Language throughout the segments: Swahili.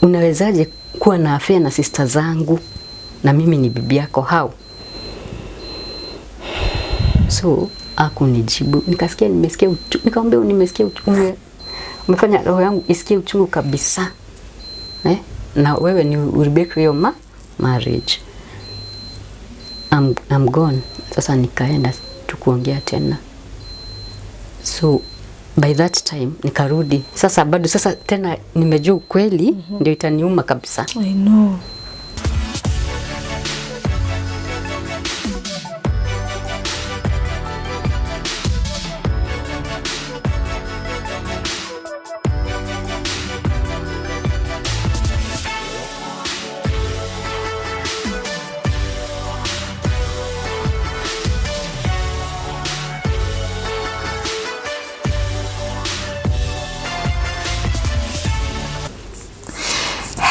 unawezaje kuwa na affair na sister zangu na mimi ni bibi yako, how? So hakunijibu. Nikasikia nimesikia uchungu. Nikamwambia nimesikia uchungu. Umefanya roho yangu isikie uchungu kabisa. Na wewe ni ulibreak your marriage. I'm gone. Sasa nikaenda tukuongea tena. So by that time nikarudi. Sasa bado sasa tena nimejua ukweli, ndio itaniuma kabisa. I know.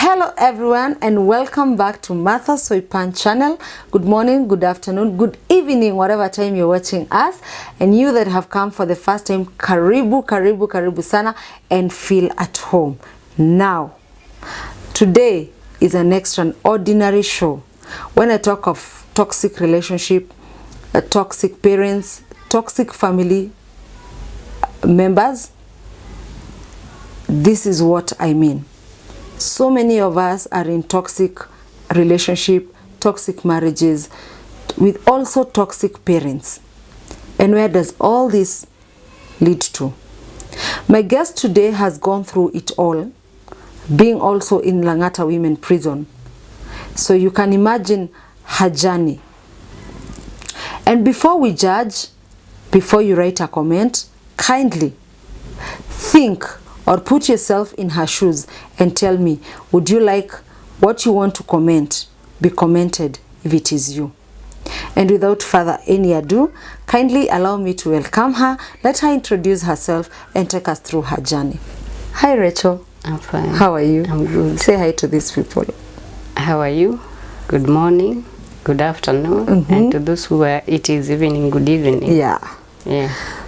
Hello everyone and welcome back to Martha's Soy Pan channel. Good morning, good afternoon, good evening, whatever time you're watching us. And you that have come for the first time, karibu sana and feel at home. Now, today is an extraordinary show. When I talk of toxic relationship, toxic parents, toxic family members, this is what I mean. So many of us are in toxic relationship, toxic marriages, with also toxic parents. And where does all this lead to? My guest today has gone through it all, being also in Langata Women Prison. So you can imagine her journey. And before we judge, before you write a comment, kindly think or put yourself in her shoes and tell me, would you like what you want to comment be commented if it is you? And without further any ado, kindly allow me to welcome her. Let her introduce herself and take us through her journey. Hi Rachel. I'm fine. How are you? I'm good. Say hi to these people. How are you? Good morning, good afternoon, and to those who are, it is evening, good evening. Yeah.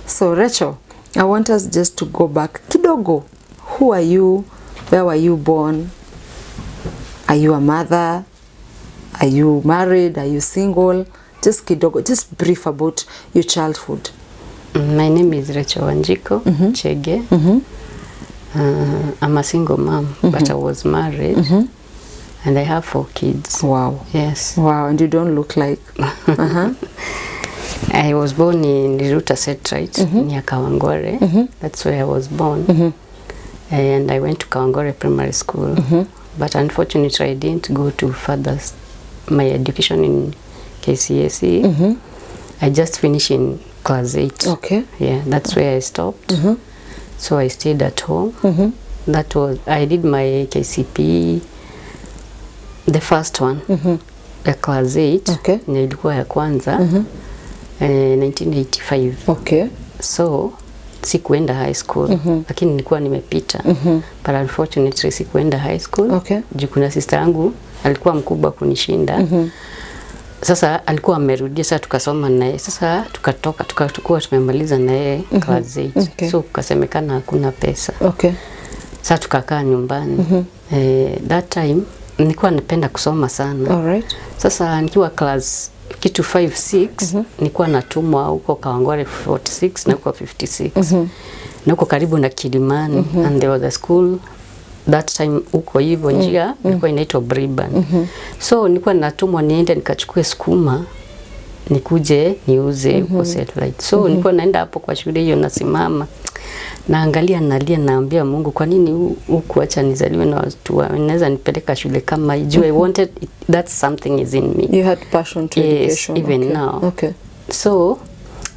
So Rachel, I want us just to go back kidogo. Who are you? Where were you born? Are you a mother? Are you married? Are you single? Just kidogo, just brief about your childhood. My name is Rachel Wanjiko Chege. I'm a single mom, but I was married and I have 4 kids. Wow. Yes. Wow, and you don't look like... I was born in Riruta Setrite, near Kawangware. That's where I was born. And I went to Kawangware Primary School. But unfortunately, I didn't go to further my education in KCSE. I just finished in class 8. Okay. Yeah, that's where I stopped. So I stayed at home. That was, I did my KCP, the first one, the class 8. Okay. Nilikuwa ya kwanza. 1985. Okay. So sikuenda high school, lakini nilikuwa nimepita. But unfortunately sikuenda high school. Okay. Juu kuna sister yangu alikuwa mkubwa kunishinda. Sasa alikuwa amerudia, sasa tukasoma naye. Sasa tukatoka tumemaliza naye class 8. Okay. So kukasemekana hakuna pesa. Okay. Sasa tukakaa nyumbani. That time nilikuwa napenda kusoma sana. Alright. Sasa nikiwa class kitu 5-6 nilikuwa natumwa huko Kawangware 46 na huko 56. Na huko karibu na Kilimani, and there was a school that time huko hivyo njia ilikuwa inaitwa Briban. So nilikuwa natumwa niende nikachukue sukuma nikuje niuze huko satellite. So nilikuwa naenda hapo kwa shule hiyo, nasimama naangalia, nalia, naambia Mungu, kwa nini huku acha nizaliwe na watu wanaweza nipeleka shule kama hiyo? I wanted that something is in me. You had passion to education. Even now. Okay. So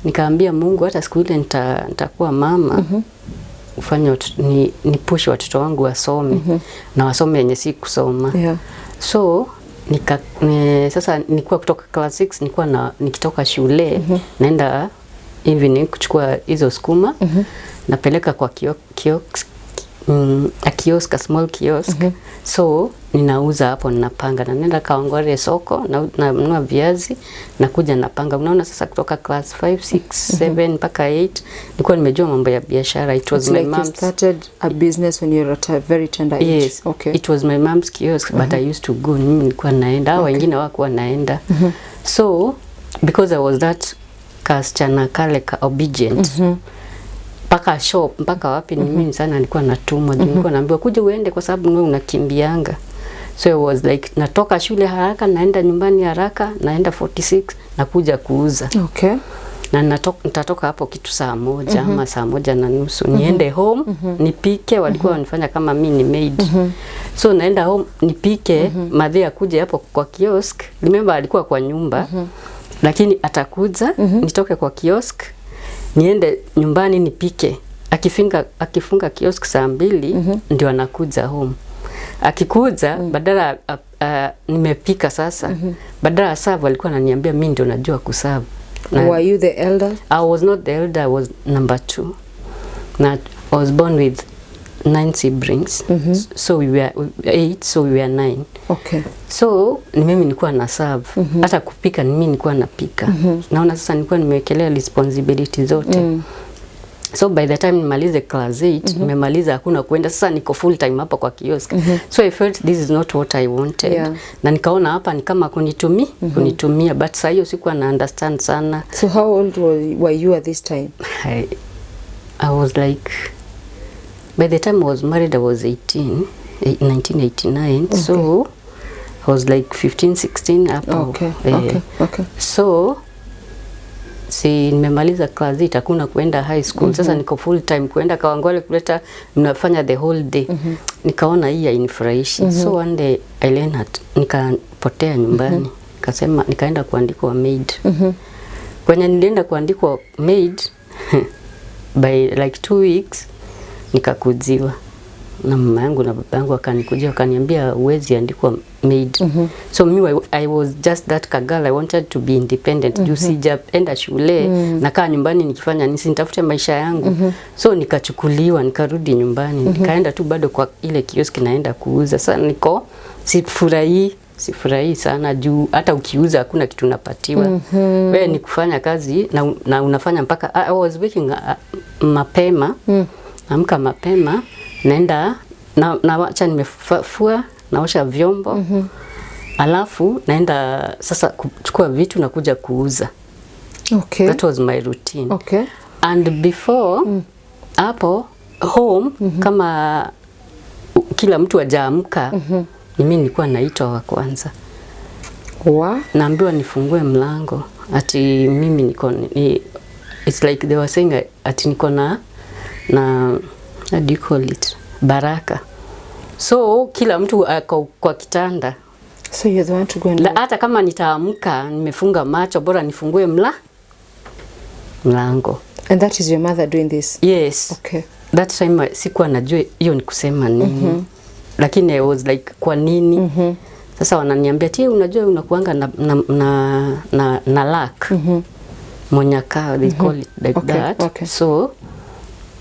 nikaambia Mungu, hata siku ile nitakuwa mama, ufanye ni push watoto wangu wasome na wasome yenye si kusoma. Yeah. So sasa nilikuwa kutoka class 6 nilikuwa nikitoka shule naenda evening kuchukua hizo sukuma, napeleka kwa a kiosk, a small kiosk. So ninauza hapo, ninapanga na nenda Kawangware soko na nanunua viazi na kuja napanga. Unaona sasa kutoka class 5 6 7 mpaka 8 nilikuwa nimejua mambo ya biashara. It was my mom's. You started a business when you were at a very tender age. Yes. Okay. It was my mom's kiosk but I used to go. Mimi nilikuwa naenda, wengine hawakuwa naenda. So because I was that kasichana kale obedient. Mpaka shop, mpaka wapi ni mimi sana nilikuwa natumwa. Nilikuwa naambiwa kuja uende kwa sababu wewe unakimbianga. So it was like natoka shule haraka, naenda nyumbani haraka, naenda 46 na kuja kuuza. Okay. Na nitatoka hapo kitu saa moja ama saa moja na nusu. Niende home, nipike, walikuwa wanifanya kama mimi ni maid. So naenda home, nipike, madhe akuje hapo kwa kiosk. Remember alikuwa kwa nyumba. Lakini atakuja, nitoke kwa kiosk, niende nyumbani nipike. Akifunga kiosk saa 2 ndio anakuja home. Akikuja badala nimepika sasa. Badala serve alikuwa ananiambia mimi ndio najua kuserve. Were you the elder? I was not the elder, I was number 2. I was born with 9 siblings. So we were 8, so we were 9. Okay. So ni mimi nilikuwa na serve. Hata kupika ni mimi nilikuwa napika. Naona sasa nilikuwa nimewekelea responsibility zote. So by the time nimalize class 8, nimemaliza hakuna kuenda, sasa niko full time hapa kwa kiosk. So I felt this is not what I wanted. Na nikaona hapa ni kama kunitumia, but sasa hiyo sikuwa na understand sana. So how old were you at this time? I was like, by the time I was married I was 18, 1989. So I was like 15, 16 hapo. Okay. So nimemaliza class 8 hakuna kuenda high school. Sasa niko full time kuenda Kawangware kuleta mnafanya the whole day. Nikaona hii hainifurahishi. So one day I learned nikapotea nyumbani. Nikasema nikaenda kuandikwa maid. Kwenye nilienda kuandikwa maid by like 2 weeks nikakujiwa na mama yangu na baba yangu akanikujia akaniambia uwezi andikwa maid. So me I was just that girl, I wanted to be independent. Juu sijaenda shule nakaa nyumbani nikifanya nini, nitafute maisha yangu. So nikachukuliwa nikarudi nyumbani. Nikaenda tu bado kwa ile kioski naenda kuuza. Sasa niko sifurahi sana juu hata ukiuza hakuna kitu unapatiwa. Wewe ni kufanya kazi na unafanya mpaka I was waking mapema. Amka mapema naenda na acha nimefua naosha vyombo. Alafu naenda sasa kuchukua vitu na kuja kuuza. Okay. That was my routine. Okay. And before hapo home kama kila mtu ajaamka mimi nilikuwa naitwa wa kwanza. Naambiwa nifungue mlango. Ati mimi niko it's like they were saying ati niko na how do you call it? Baraka. So kila mtu kwa kitanda. So you're the one to go and hata kama nitaamka nimefunga macho bora nifungue mlango. And that is your mother doing this? Yes. Okay. That time sikuwa najua hiyo ni kusema nini. Lakini I was like kwa nini? Sasa wananiambia ati unajua unakuanga na luck. Monyaka they call it like that. Okay. So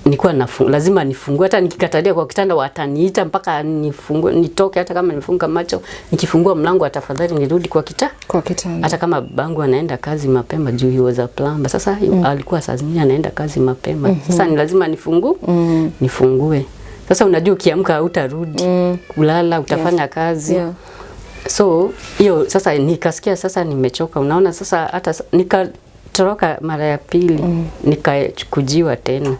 nilikuwa lazima nifungue, hata nikikatalia kwa kitanda wataniita mpaka nifungue nitoke, hata kama nimefunga macho nikifungua mlango atafadhali nirudi kwa kitanda. Hata kama babangu anaenda kazi mapema juu he was a plumber. Sasa alikuwa saa zingine anaenda kazi mapema. Sasa ni lazima nifungue. Sasa unajua ukiamka hutarudi kulala, utafanya kazi. So hiyo sasa nikasikia sasa nimechoka. Unaona sasa hata nikatoroka mara ya pili nikakujiwa tena.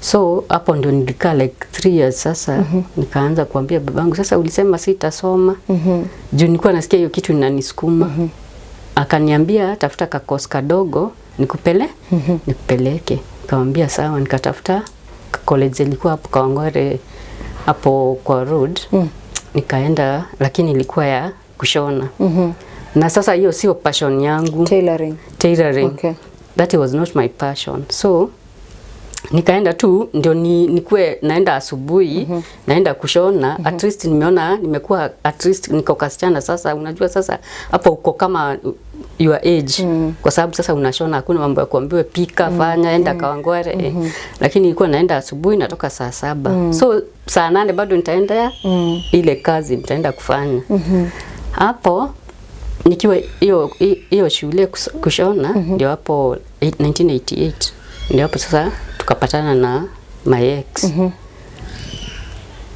So hapo ndio nilikaa like 3 years sasa. Nikaanza kuambia babangu sasa ulisema sitasoma. Juu nilikuwa nasikia hiyo kitu inanisukuma. Akaniambia tafuta kakosi kadogo nikupeleke. Nikamwambia sawa, nikatafuta college ilikuwa hapo Kawangware hapo kwa road. Nikaenda lakini ilikuwa ya kushona. Na sasa hiyo sio passion yangu. Tailoring. Okay. That was not my passion. So nikaenda tu ndio nikuwe naenda asubuhi naenda kushona. At least nimeona nimekuwa at least niko kasichana sasa. Unajua sasa hapo uko kama your age. Kwa sababu sasa unashona, hakuna mambo ya kuambiwa pika, fanya, enda Kawangware. Lakini nilikuwa naenda asubuhi, natoka saa 7. So saa 8 bado nitaenda ile kazi nitaenda kufanya. Hapo nikiwa hiyo shule kushona, ndio hapo 1988 ndio hapo sasa tukapatana na my ex.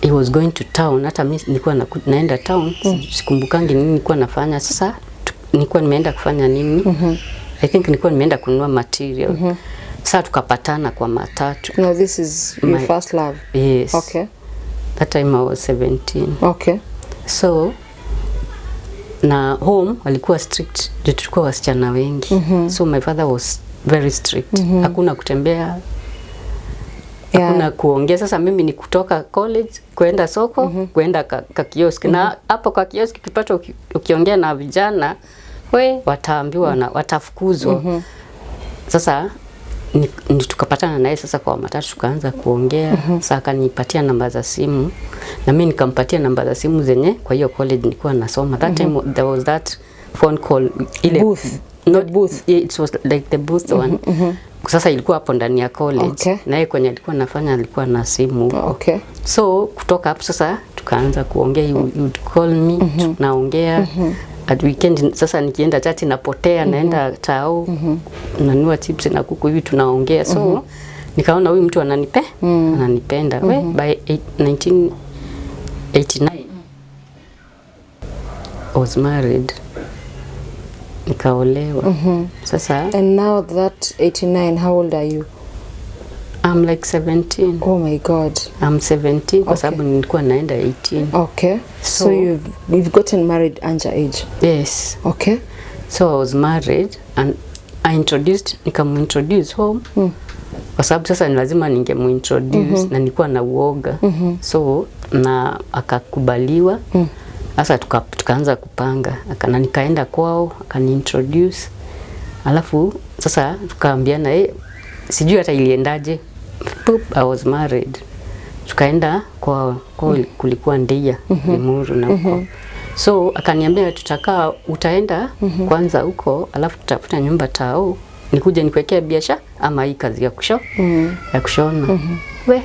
He was going to town, hata mimi nilikuwa naenda town, sikumbukangi nini nilikuwa nafanya. Sasa nilikuwa nimeenda kufanya nini? I think nilikuwa nimeenda kununua material. Sasa tukapatana kwa matatu. Now this is your first love? Yes. Okay. That time I was 17. Okay. So na home walikuwa strict, tulikuwa wasichana wengi. So my father was very strict. Hakuna kutembea, hakuna kuongea. Sasa mimi ni kutoka college kwenda soko, kwenda ka kioski. Na hapo kwa kioski kipata ukiongea na vijana, wataambiwa na watafukuzwa. Sasa ni tukapatana naye sasa kwa matatu, tukaanza kuongea. Sasa akanipatia namba za simu na mimi nikampatia namba za simu zenye kwa hiyo college nilikuwa nasoma. That time there was that phone call, ile booth. Not booth. Yeah, it was like the booth one. Sasa ilikuwa hapo ndani ya college. Na yeye kwenye alikuwa nafanya alikuwa na simu. So kutoka hapo sasa tukaanza kuongea. You would call me, tunaongea. At weekend sasa nikienda church napotea, naenda tao, nanunua chips na kuku hivi tunaongea. So nikaona huyu mtu ananipenda. By 1989 I was married. Nikaolewa. Sasa and now that 89, how old are you? I'm like 17. Oh my God. I'm 17 kwa sababu nilikuwa naenda 18. Okay. So you've gotten married under age? Yes. Okay. So I was married and I nikamuintroduce home. Kwa sababu sasa ni lazima ningemuintroduce na nilikuwa na uoga. So na akakubaliwa. Sasa tukaanza kupanga. Na nikaenda kwao, akaniintroduce. Alafu sasa tukaambiana sijui hata iliendaje. I was married. Tukaenda kwa kulikuwa ndia Limuru na huko. So akaniambia utaenda kwanza huko, alafu tutafuta nyumba tao, nikuje nikuwekea biashara ama hii kazi ya kushona.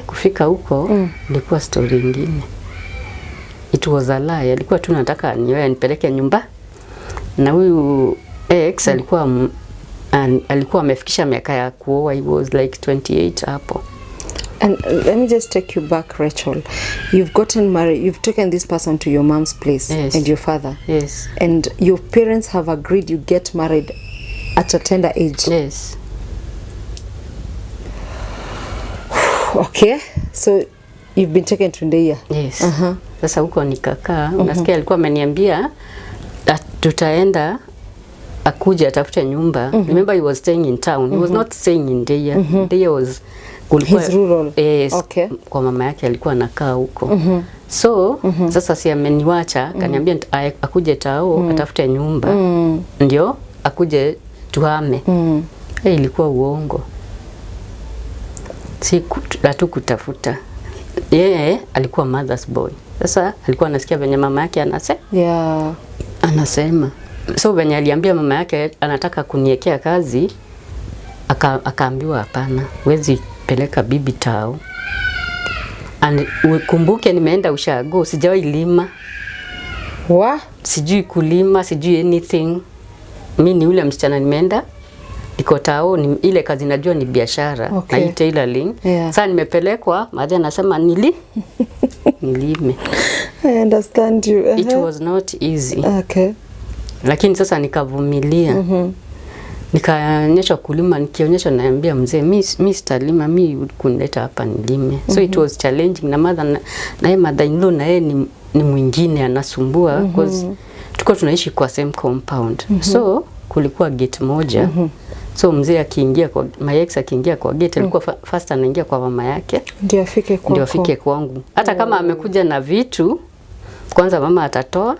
Kufika huko ilikuwa story nyingine. It was a lie. Alikuwa tu nataka nipeleke nyumba. Na huyu ex alikuwa amefikisha miaka ya kuoa. He was like 28 hapo. And let me just take you back, Rachel. You've gotten married, you've taken this person to your mom's place. Yes. And your father. Yes. And your parents have agreed you get married at a tender age. Yes. Okay. So you've been taken to Ndeia. Yes. Sasa huko nikakaa. Unasikia alikuwa ameniambia tutaenda akuja atafute nyumba. Remember he was staying in town. He was not staying in Ndeia. Ndeia was his rural. Yes. Okay. Kwa mama yake alikuwa anakaa huko. So sasa si ameniwacha, kaniambia akuje tao atafute nyumba. Ndio akuje tuhame. Ilikuwa uongo. Si kutafuta. Yeye alikuwa mother's boy. Sasa alikuwa anasikia venye mama yake anasema. So venye aliambia mama yake anataka kuniekea kazi, akaambiwa hapana, huwezi peleka bibi tao. And kumbuke nimeenda ushago, sijawahi lima. Sijui kulima, sijui anything. Mimi ni ule msichana nimeenda niko tao, ile kazi najua ni biashara na hii tailoring. Sasa nimepelekwa, madhe anasema nilime. I understand you. It was not easy. Okay. Lakini sasa nikavumilia. Nikaonyesha kulima, nikionyesha naambia mzee mimi sitalima, mimi kunileta hapa nilime. So it was challenging. Na mother in law na yeye ni mwingine anasumbua because tuko tunaishi kwa same compound. So kulikuwa gate moja. So mzee akiingia kwa my ex akiingia kwa gate alikuwa first anaingia kwa mama yake ndio afike kwangu. Hata kama amekuja na vitu, kwanza mama atatoa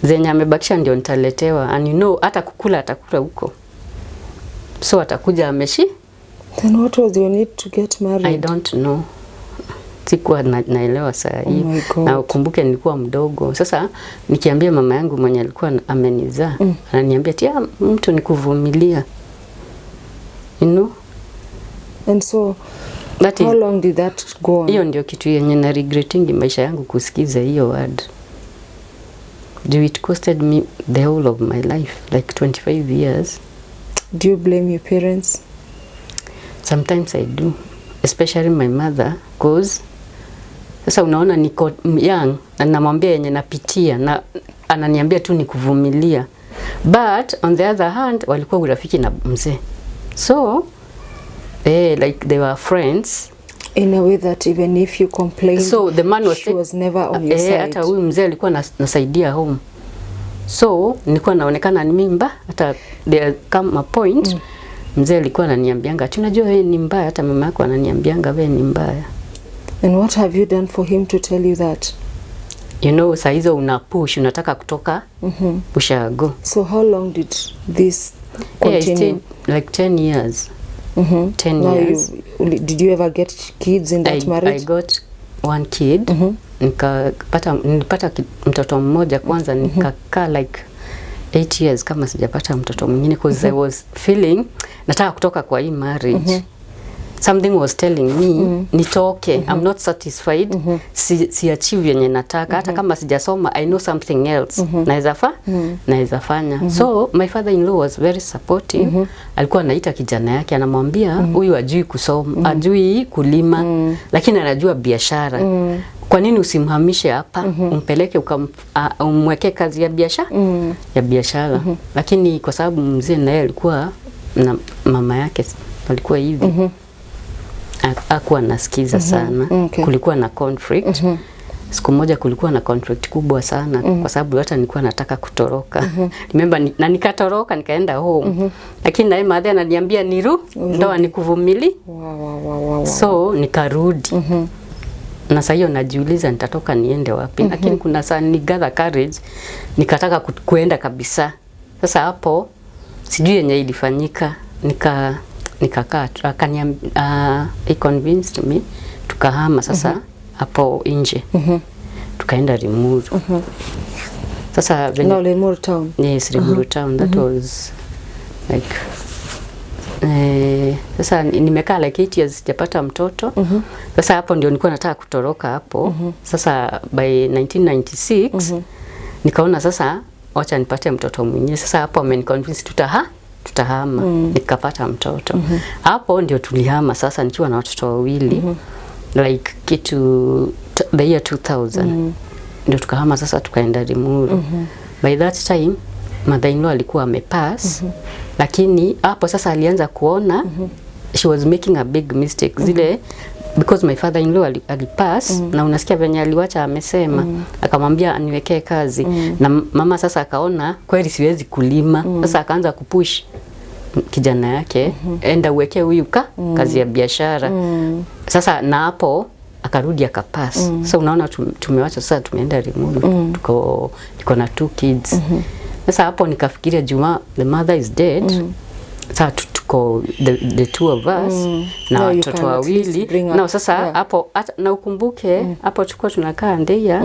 zenye amebakisha ndio nitaletewa. And you know hata kukula atakula huko. So atakuja ameshi. Then what was your need to get married? I don't know. sikuwa naelewa saa hii. Na ukumbuke nilikuwa mdogo. Sasa nikiambia mama yangu mwenye alikuwa amenizaa, ananiambia tia mtu ni kuvumilia. You know? And so how long did that go on? Hiyo ndio kitu yenye na regretting maisha yangu kusikiza hiyo word. It costed me the whole of my life, like 25 years. Do you blame your parents? Sometimes I do, especially my mother, cause sasa unaona niko young na namwambia yenye napitia na ananiambia tu ni kuvumilia. But on the other hand walikuwa urafiki na mzee. So like they were friends in a way that even if you complained, so the man was never on your side. Hata huyu mzee alikuwa nasaidia home. So nilikuwa naonekana ni mimba, hata there come a point mzee alikuwa ananiambianga tunajua wewe ni mbaya, hata mama yako ananiambianga wewe ni mbaya. And what have you done for him to tell you that? You know, saa hizo push, unataka kutoka, ushago. So how long did this continue? Yeah, it stayed like 10 years. 10 years. Did you ever get kids in that marriage? I got one kid. Nilipata mtoto mmoja kwanza, nikakaa like 8 years kama sijapata mtoto mwingine, because I was feeling nataka kutoka kwa hii marriage. Something was telling me nitoke. I'm not satisfied. Si achieve yenye nataka. Hata kama sijasoma, I know something else. Naweza fanya. So my father-in-law was very supportive. Alikuwa anaita kijana yake, anamwambia huyu ajui kusoma, ajui kulima, lakini anajua biashara. Kwa nini usimhamishe hapa, umpeleke umweke kazi ya biashara? Lakini kwa sababu mzee naye alikuwa na mama yake alikuwa hivi. Hakuwa nasikiza sana. Kulikuwa na conflict. Siku moja kulikuwa na conflict kubwa sana kwa sababu hata nilikuwa nataka kutoroka. Remember na nikatoroka nikaenda home. Lakini naye madhe ananiambia ndoa nikuvumili. So nikarudi. Na sasa hiyo najiuliza nitatoka niende wapi. Lakini kuna saa ni gather courage nikataka kuenda kabisa. Sasa hapo sijui yenye ilifanyika, nikakaa he convinced me tukahama sasa hapo nje. Tukaenda Limuru. Sasa Limuru town. Yes, Limuru town. That was like sasa nimekaa like 8 years sijapata mtoto. Sasa hapo ndio nilikuwa nataka kutoroka hapo. Sasa by 1996 nikaona sasa wacha nipate mtoto mwingine. Sasa hapo ameniconvince tutahama. Nikapata mtoto. Hapo ndio tulihama sasa nikiwa na watoto wawili. Like the year 2000. Ndio tukahama sasa tukaenda Limuru. By that time mother-in-law alikuwa amepass. Lakini hapo sasa alianza kuona she was making a big mistake. Zile because my father-in-law alipass na unasikia venye aliwacha amesema, akamwambia aniwekee kazi. Na mama sasa akaona kweli siwezi kulima. Sasa akaanza kupush kijana yake enda uweke huyu kazi ya biashara. Sasa na hapo akarudi akapass. So unaona tumewacha sasa tumeenda Limuru. Tuko na 2 kids. Sasa hapo nikafikiria Juma the mother is dead. Sasa tuko the two of us na watoto wawili. Na sasa hapo na ukumbuke hapo tulikuwa tunakaa Ndeia.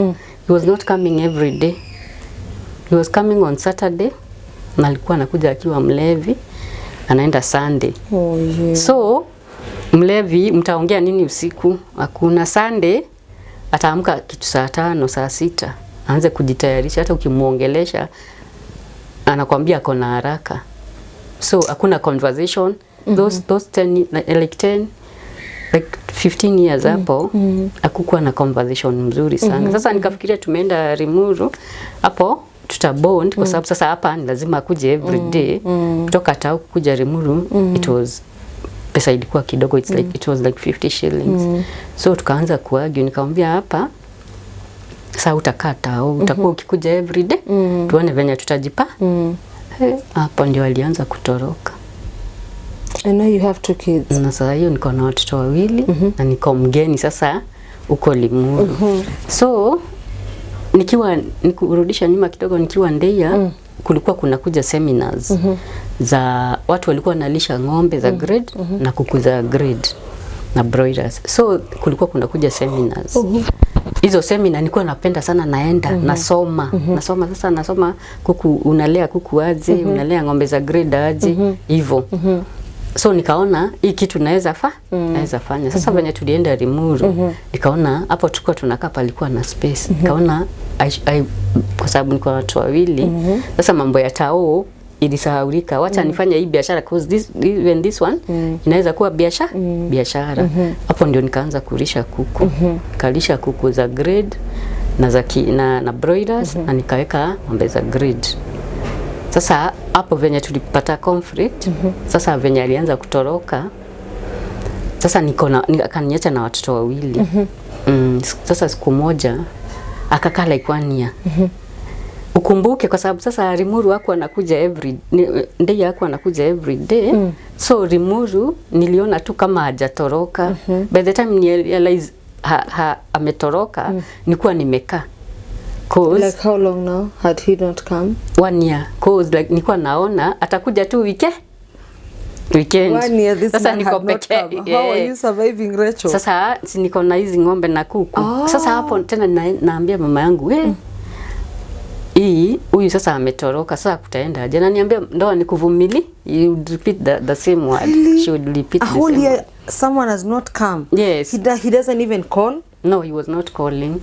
He was not coming every day. He was coming on Saturday na alikuwa anakuja akiwa mlevi, anaenda Sunday. So mlevi mtaongea nini usiku? Hakuna. Sunday ataamka kitu saa 5 saa 6 aanze kujitayarisha, hata ukimuongelesha anakuambia ako na haraka. So hakuna conversation. Those 10 like 15 years hapo hakukuwa na conversation mzuri sana. Sasa nikafikiria tumeenda Limuru hapo tutabond kwa sababu sasa hapa ni lazima akuje every day. Kutoka Tau kuja Limuru it was pesa ilikuwa kidogo, it was like 50 shillings. So tukaanza kuargue, nikamwambia hapa sasa utakaa Tau, utakuwa ukikuja every day. Tuone venye tutajipa. Hapo ndio alianza kutoroka. I know you have 2 kids. Na sasa hiyo niko na watoto wawili na niko mgeni sasa uko Limuru. So nikurudisha nyuma kidogo, nikiwa Ndeia kulikuwa kuna kuja seminars za watu walikuwa wanalisha ng'ombe za grade na kuku za grade. na broilers. So kulikuwa kuna kuja seminars. Hizo seminar nilikuwa napenda sana naenda, nasoma. Nasoma kuku, unalea kuku aje, unalea ng'ombe za grade aje, hivyo. So nikaona hii kitu naweza fanya. Sasa venye tulienda Limuru, nikaona hapo tulikuwa tunakaa palikuwa na space. Nikaona kwa sababu niko na watu wawili, sasa mambo ya tao ilisahaulika. Wacha nifanye hii biashara cause this one inaweza kuwa biashara. Hapo ndio nikaanza kulisha kuku. Kalisha kuku za grade na broilers na nikaweka ng'ombe za grade. Sasa hapo venye tulipata conflict, sasa venye alianza kutoroka, sasa akaniacha na watoto wawili. Sasa siku moja akakaa like 1 year. Ukumbuke kwa sababu sasa Limuru hakuwa anakuja every day. So Limuru niliona tu kama hajatoroka. By the time ni realize ametoroka, nilikuwa nimekaa. Like how long now had he not come? 1 year. Cause like nilikuwa naona atakuja tu weekend. 1 year this sasa man niko had not peke. come. How are you surviving, Rachel? Sasa niko na hizi ng'ombe na kuku. Sasa hapo tena naambia mama yangu, huyu sasa ametoroka, sasa kutaenda aje? Na niambia ndoa ni kuvumilia. You repeat the same word. Really? She would repeat a the whole same year word. someone has not come. Yes. He doesn't even call. No, he was not calling.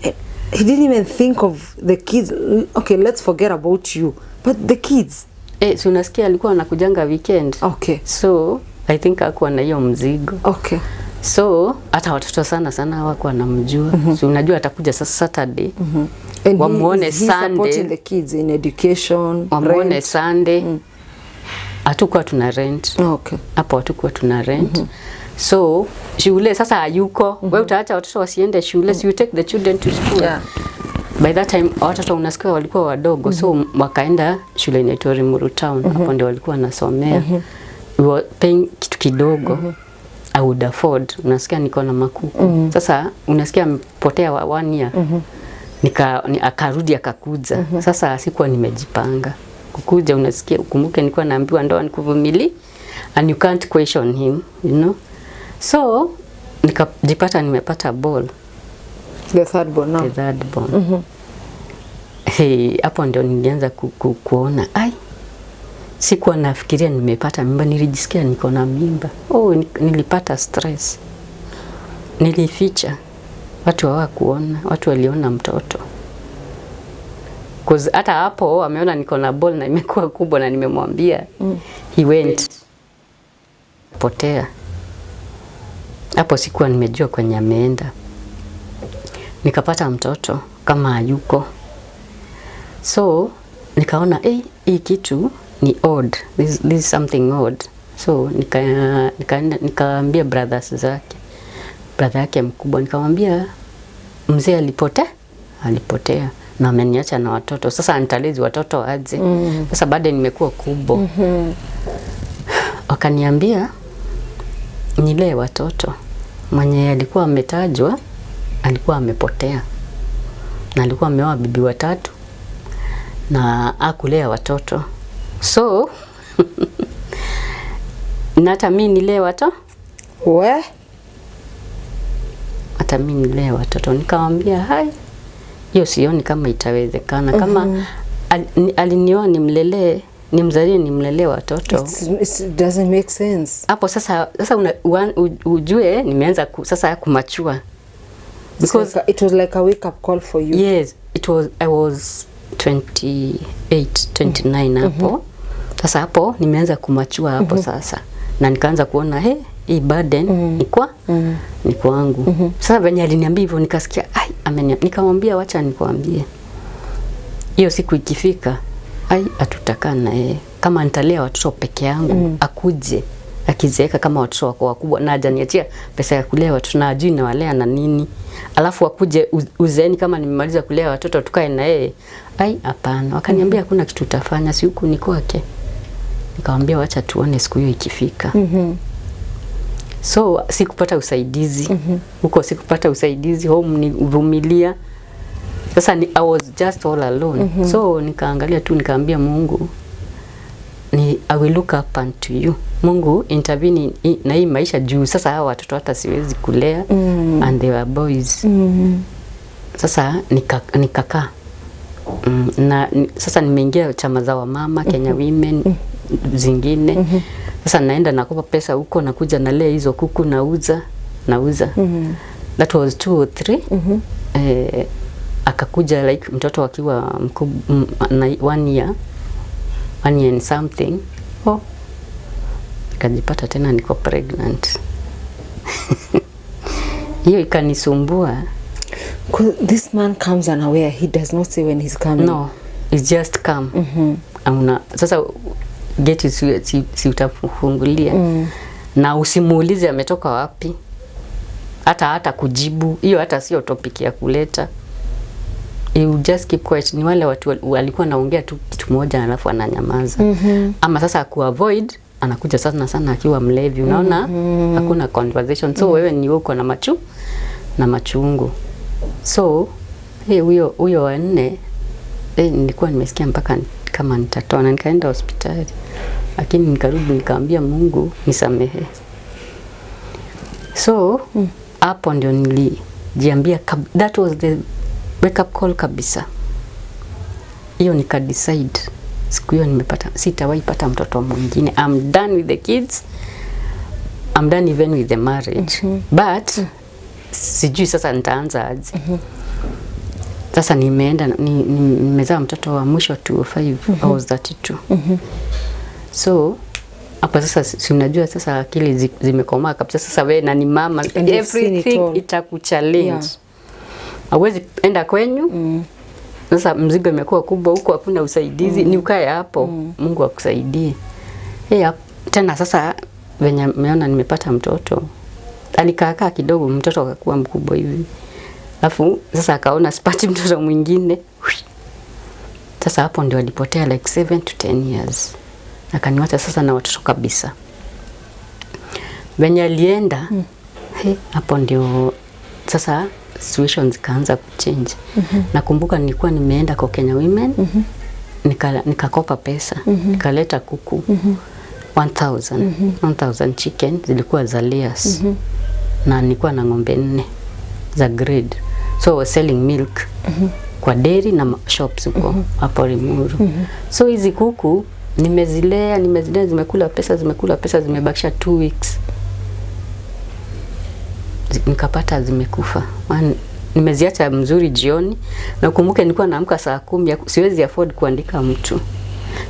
He didn't even think of the kids. Okay, let's forget about you. But the kids. So unasikia alikuwa anakujanga weekend. Okay. So I think hakuwa na hiyo mzigo. Okay. So hata watoto sana hawakuwa wanamjua. So unajua atakuja sasa Saturday. And wamuone he's Sunday. supporting the kids in education. Wamuone Sunday. Hatukuwa tuna rent. Okay. Hapo hatukuwa tuna rent. So shule sasa hayuko. Wewe utaacha watoto wasiende shule, so you take the children to school. Yeah. By that time watoto unasikia walikuwa wadogo, so wakaenda shule inaitwa Limuru Town. Hapo ndio walikuwa nasomea. We were paying kitu kidogo. I would afford. Unasikia niko na makuku. Sasa unasikia amepotea 1 year. Akarudi akakuja. Sasa sikuwa nimejipanga. Kukuja unasikia, ukumbuke nilikuwa naambiwa ndoa ni kuvumilia and you can't question him, you know. So nikajipata nimepata ball. The third born now. The third born. Hapo ndio nilianza kuona sikuwa nafikiria nimepata mimba, nilijisikia niko na mimba. Nilipata stress. Nilificha. Watu hawakuona, watu waliona mtoto. Cause hata hapo ameona niko na ball na imekuwa kubwa na nimemwambia. He went. Potea. Hapo sikuwa nimejua kwenye ameenda. Nikapata mtoto kama hayuko. So nikaona hii kitu ni odd. This is something odd. So nikaambia brothers zake. Brother yake mkubwa nikamwambia mzee alipotea na ameniacha na watoto. Sasa nitalezi watoto aje? Sasa baada nimekuwa kubwa. Wakaniambia nilee watoto. Mwenye alikuwa ametajwa alikuwa amepotea. Na alikuwa ameoa bibi 3 na hakulea watoto. So na hata mimi nilee watoto. Hata mimi nilee watoto. Nikamwambia hiyo sioni kama itawezekana. Kama alinioa nimzalie nimlelee watoto. It doesn't make sense. Hapo sasa ujue nimeanza sasa kumachua. Because it was like a wake up call for you. Yes, I was 29 hapo. Sasa hapo nimeanza kumachua hapo sasa. Na nikaanza kuona hii burden ni kwangu. Sasa venye aliniambia hivyo nikasikia nikamwambia wacha nikwambie. Hiyo siku ikifika hatutakana na yeye. Kama nitalea watoto peke yangu akuje akizeeka kama watoto wako wakubwa na hajaniachia pesa ya kulea watoto na ajui na walea na nini. Alafu akuje uzeeni kama nimemaliza kulea watoto tukae na yeye. Hapana. Wakaniambia hakuna kitu utafanya, si huku ni kwake. Nikamwambia wacha tuone siku hiyo ikifika. So sikupata usaidizi. Huko sikupata usaidizi, home ni uvumilia. Sasa I was just all alone. So nikaangalia tu nikaambia Mungu ni I will look up unto you. Mungu intervene na hii maisha juu sasa hawa watoto hata siwezi kulea and they were boys. Sasa nikakaa na sasa nimeingia chama za wamama Kenya Women zingine. Sasa naenda nakopa pesa huko, nakuja nalea hizo kuku, nauza. That was 2 or 3. Akakuja like mtoto akiwa na 1 year and something. Nikajipata tena niko pregnant. Hiyo ikanisumbua. This man comes unaware. He does not say when he's coming. No, it's just come. Sasa geti si utafungulia. Na usimuulize ametoka wapi. Hata kujibu. Hiyo hata sio topic ya kuleta. You just keep quiet. Ni wale watu walikuwa naongea tu kitu moja alafu ananyamaza. Ama sasa kuavoid anakuja sana akiwa mlevi. Unaona? Hakuna conversation. So wewe ni uko na machungu. So huyo wa 4 nilikuwa nimesikia mpaka kama nitatoa, na nikaenda hospitali. Lakini nikarudi nikaambia Mungu nisamehe. So hapo ndio nilijiambia that was the wake up call kabisa. Hiyo nika decide siku hiyo sitawahi pata mtoto mwingine. I'm done with the kids. I'm done even with the marriage. But sijui sasa nitaanza aje. Sasa nimezaa mtoto wa mwisho 205. I was 32. So hapa sasa si unajua sasa akili zimekomaa kabisa. Sasa wewe na ni mama, everything itakuchallenge. Hauwezi enda kwenyu. Sasa mzigo imekuwa kubwa huko, hakuna usaidizi. Ni ukae hapo, Mungu akusaidie. Tena sasa venye meona nimepata mtoto. Alikaa kidogo, mtoto akakuwa mkubwa hivi. Alafu sasa akaona sipati mtoto mwingine. Sasa hapo ndio alipotea like 7 to 10 years. Akaniacha sasa na watoto kabisa. Venye alienda, hapo ndio sasa situations zikaanza kuchange. Nakumbuka nilikuwa nimeenda kwa Kenya Women, nikakopa pesa, nikaleta kuku 1000 chicken zilikuwa za layers. Na nilikuwa na ng'ombe 4 za grade. So I was selling milk kwa dairy na shops huko hapo Limuru. So hizi kuku nimezilea zimekula pesa zimebakisha 2 weeks. Nikapata zimekufa. Nimeziacha mzuri jioni. Na ukumbuke nilikuwa naamka saa 10, siwezi afford kuandika mtu.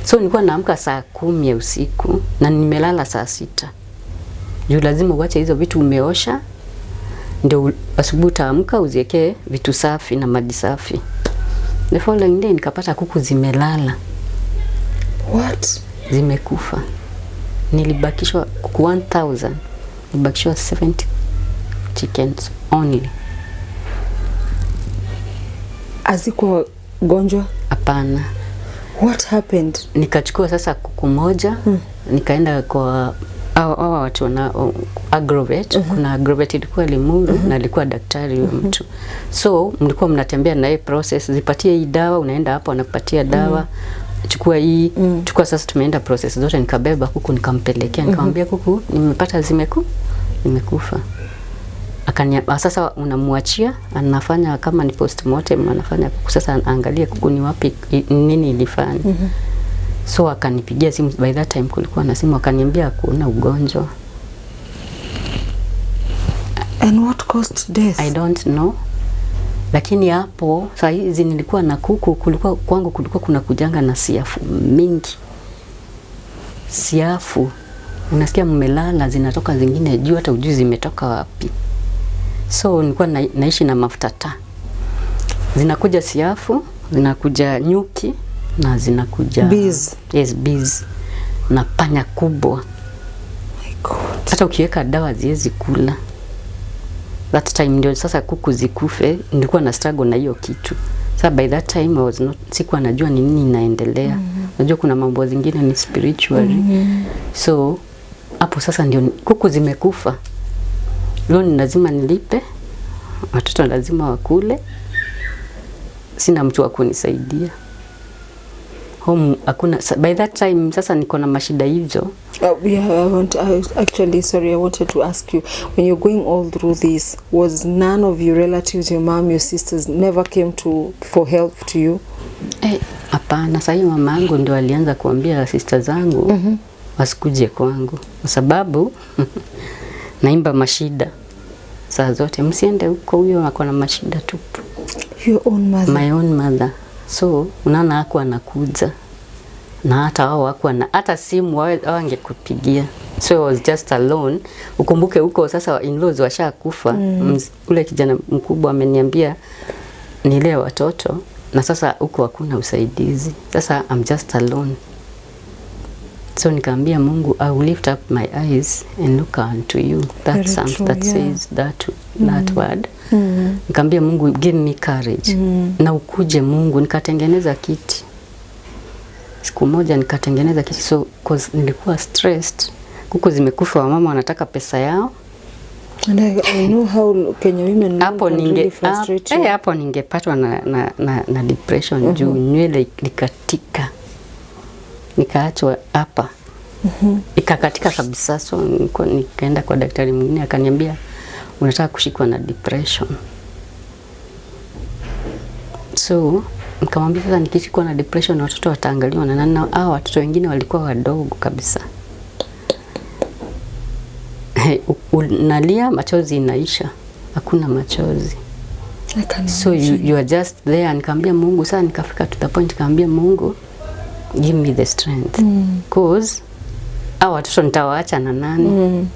So nilikuwa naamka saa 10 ya usiku na nimelala saa 6. Juu lazima uache hizo vitu umeosha. Ndio asubuhi utaamka uziweke vitu safi na maji safi. The following day nikapata kuku zimelala. What? Zimekufa. Nilibakishwa kuku 1000. Nilibakishwa 70 chickens only. Azikuwa gonjwa? Hapana. What happened? Nikachukua sasa kuku moja, nikaenda kwa hawa watu wana agrovet. Kuna agrovet ilikuwa Limuru na alikuwa daktari huyo mtu. So mlikuwa mnatembea na yeye process, zipatie hii dawa, unaenda hapo anakupatia dawa. Chukua hii, chukua sasa tumeenda process zote, nikabeba kuku nikampelekea, nikamwambia kuku nimepata zimekufa. Sasa unamwachia, anafanya kama ni postmortem, anafanya kuku sasa anaangalia kuku ni wapi nini ilifanya. So akanipigia simu, by that time kulikuwa na simu, akaniambia kuna ugonjwa. And what caused death? I don't know. Lakini hapo saa hizi nilikuwa na kuku, kulikuwa kuna kujanga na siafu mingi. Siafu unasikia mmelala zinatoka zingine juu hata ujui zimetoka wapi. So nilikuwa naishi na mafuta taa. Zinakuja siafu, zinakuja nyuki na zinakuja bees. Yes, bees. Na panya kubwa. My God. Hata ukiweka dawa ziwezi kula. That time ndio sasa kuku zikufe, nilikuwa na struggle na hiyo kitu. Sasa by that time I was not, sikuwa najua ni nini inaendelea. Najua kuna mambo zingine ni spiritually. So hapo sasa ndio kuku zimekufa. Leo ni lazima nilipe. Watoto lazima wakule. Sina mtu wa kunisaidia. home hakuna. By that time sasa niko na mashida hizo. Yeah, I wanted to ask you, when you're going all through this, was none of your relatives, your mom, your sisters, never came for help to you? Hapana, sasa hiyo mama yangu ndio alianza kuambia sister zangu wasikuje kwangu kwa sababu naimba mashida saa zote, msiende huko, huyo ako na mashida tu. Your own mother? My own mother. So unaona hakuwa anakuja na hata wao hakuwa na hata simu wangekupigia. So I was just alone. Ukumbuke huko sasa in-laws washakufa. Ule kijana mkubwa ameniambia nilee watoto na sasa huko hakuna usaidizi. Sasa I'm just alone. So nikaambia Mungu, I will lift up my eyes and look unto you. That says that word. Nikaambia Mungu, give me courage. Na ukuje Mungu. Nikatengeneza kiti. Siku moja nikatengeneza kiti, so cause nilikuwa stressed. Kuku zimekufa, wamama wanataka pesa yao. And I know how Kenya women hapo hapo ningepatwa na depression juu nywele likatika. Nikaachwa hapa. Ikakatika kabisa, so nikaenda kwa daktari mwingine akaniambia unataka kushikwa na depression. So nikamwambia sasa nikishikwa na depression watoto wataangaliwa na nani? Hao watoto wengine walikuwa wadogo kabisa. Unalia, machozi inaisha, hakuna machozi. So you are just there. Nikamwambia Mungu, sasa nikafika to the point, nikamwambia Mungu, give me the strength. Cause hao watoto nitawaacha na nani?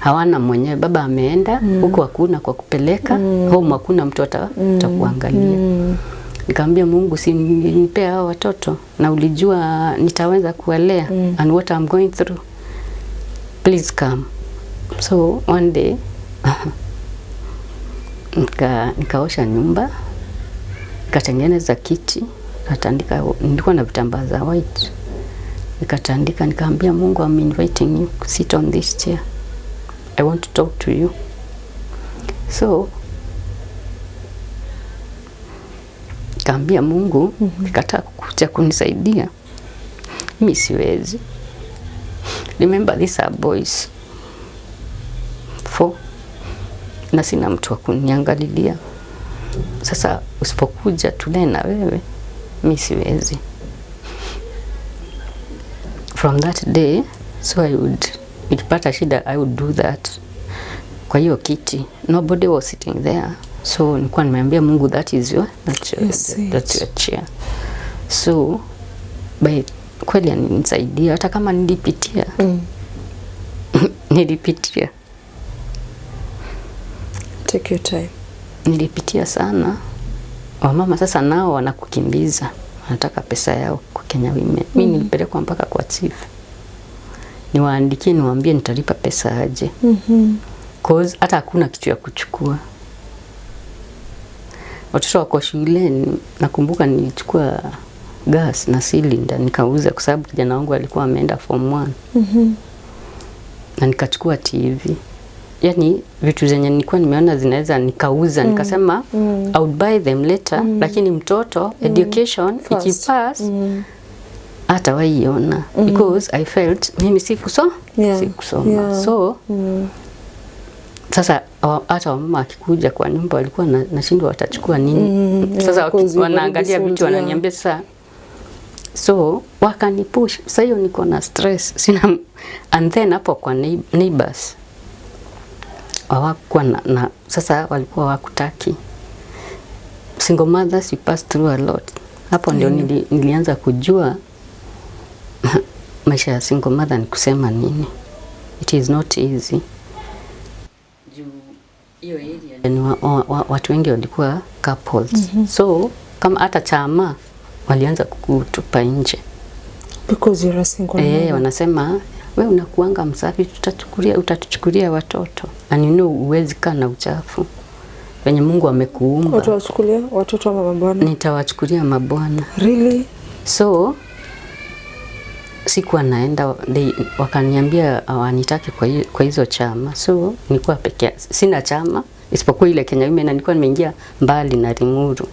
Hawana mwenyewe, baba ameenda huko, hakuna kwa kupeleka, home hakuna mtu atakuangalia. Nikamwambia Mungu, si nipe hao watoto na ulijua nitaweza kuwalea and what I'm going through, please come. So one day nikaosha nyumba, nikatengeneza kiti, nikatandika, nilikuwa na vitambaa za white, nikatandika, nikaambia Mungu, I'm inviting you to sit on this chair, I want to talk to you. So nikaambia Mungu, nikataa kukuja kunisaidia, mimi siwezi. Remember, these are boys 4 na sina mtu wa kuniangalilia. Sasa usipokuja tulee na wewe, mimi siwezi. From that day, so nikipata shida I would do that. Kwa hiyo kiti, nobody was sitting there. So nilikuwa nimeambia Mungu, that's your chair. So by kweli aninisaidia, hata kama nilipitia. Nilipitia. Take your time. Nilipitia sana. Wamama sasa nao wanakukimbiza, wanataka pesa yao kwa Kenya women. Mimi nilipelekwa mpaka kwa chief. Niwaandikie, niwaambie nitalipa pesa aje. Cause hata hakuna kitu ya kuchukua. Watoto wako shuleni, nakumbuka nilichukua gas na cylinder nikauza kwa sababu kijana wangu alikuwa ameenda form 1. Na nikachukua TV. Yani vitu zenye nilikuwa nimeona zinaweza nikauza, nikasema I would buy them later, lakini mtoto education ikipass hata waiona, because I felt mimi sikusoma. So sasa hata wamama akikuja kwa nyumba walikuwa nashindwa watachukua nini. Sasa wanaangalia vitu wananiambia sasa. So wakanipush. Sasa hiyo niko na stress, sina. And then hapo kwa neighbors hawakuwa na sasa walikuwa wakutaki. Single mothers, we pass through a lot. Hapo ndio nilianza kujua maisha ya single mother ni kusema nini. It is not easy. Hiyo area watu wengi walikuwa couples. So kama hata chama walianza kukutupa nje. Because you're a single mother. Wanasema wewe unakuanga msafi, utatuchukulia watoto. And you know uwezi kaa na uchafu. Wenye Mungu amekuumba. Utawachukulia watoto ama mabwana? Nitawachukulia mabwana. Really? So sikuwa naenda, wakaniambia wanitaki kwa hizo chama. So nilikuwa pekee, sina chama isipokuwa ile Kenya women, na nilikuwa nimeingia mbali na Limuru.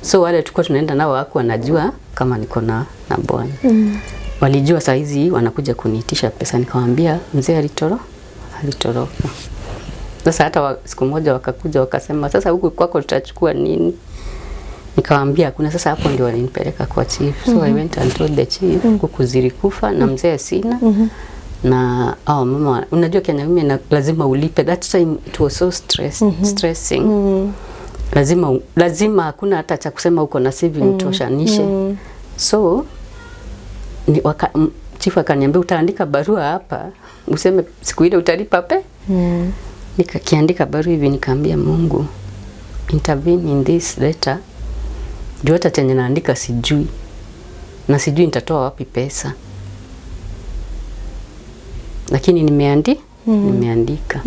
So wale tulikuwa tunaenda nao wako wanajua kama niko na bwana. Walijua saa hizi wanakuja kuniitisha pesa, nikamwambia mzee alitoroka. Sasa hata siku moja wakakuja wakasema sasa huku kwako tutachukua nini? Nikamwambia kuna. Sasa hapo ndio walinipeleka kwa chief. So I went and told the chief kuku zilikufa na mzee sina. Na mama, unajua Kenya mimi lazima ulipe. That time it was so stressing. Lazima hakuna hata cha kusema uko na saving toshanishe. So chief akaniambia utaandika barua hapa useme siku ile utalipa pe. Nikakiandika barua hivi nikaambia Mungu intervene in this letter. Ndio hata chenye naandika sijui. Na sijui nitatoa wapi pesa. Lakini nimeandika.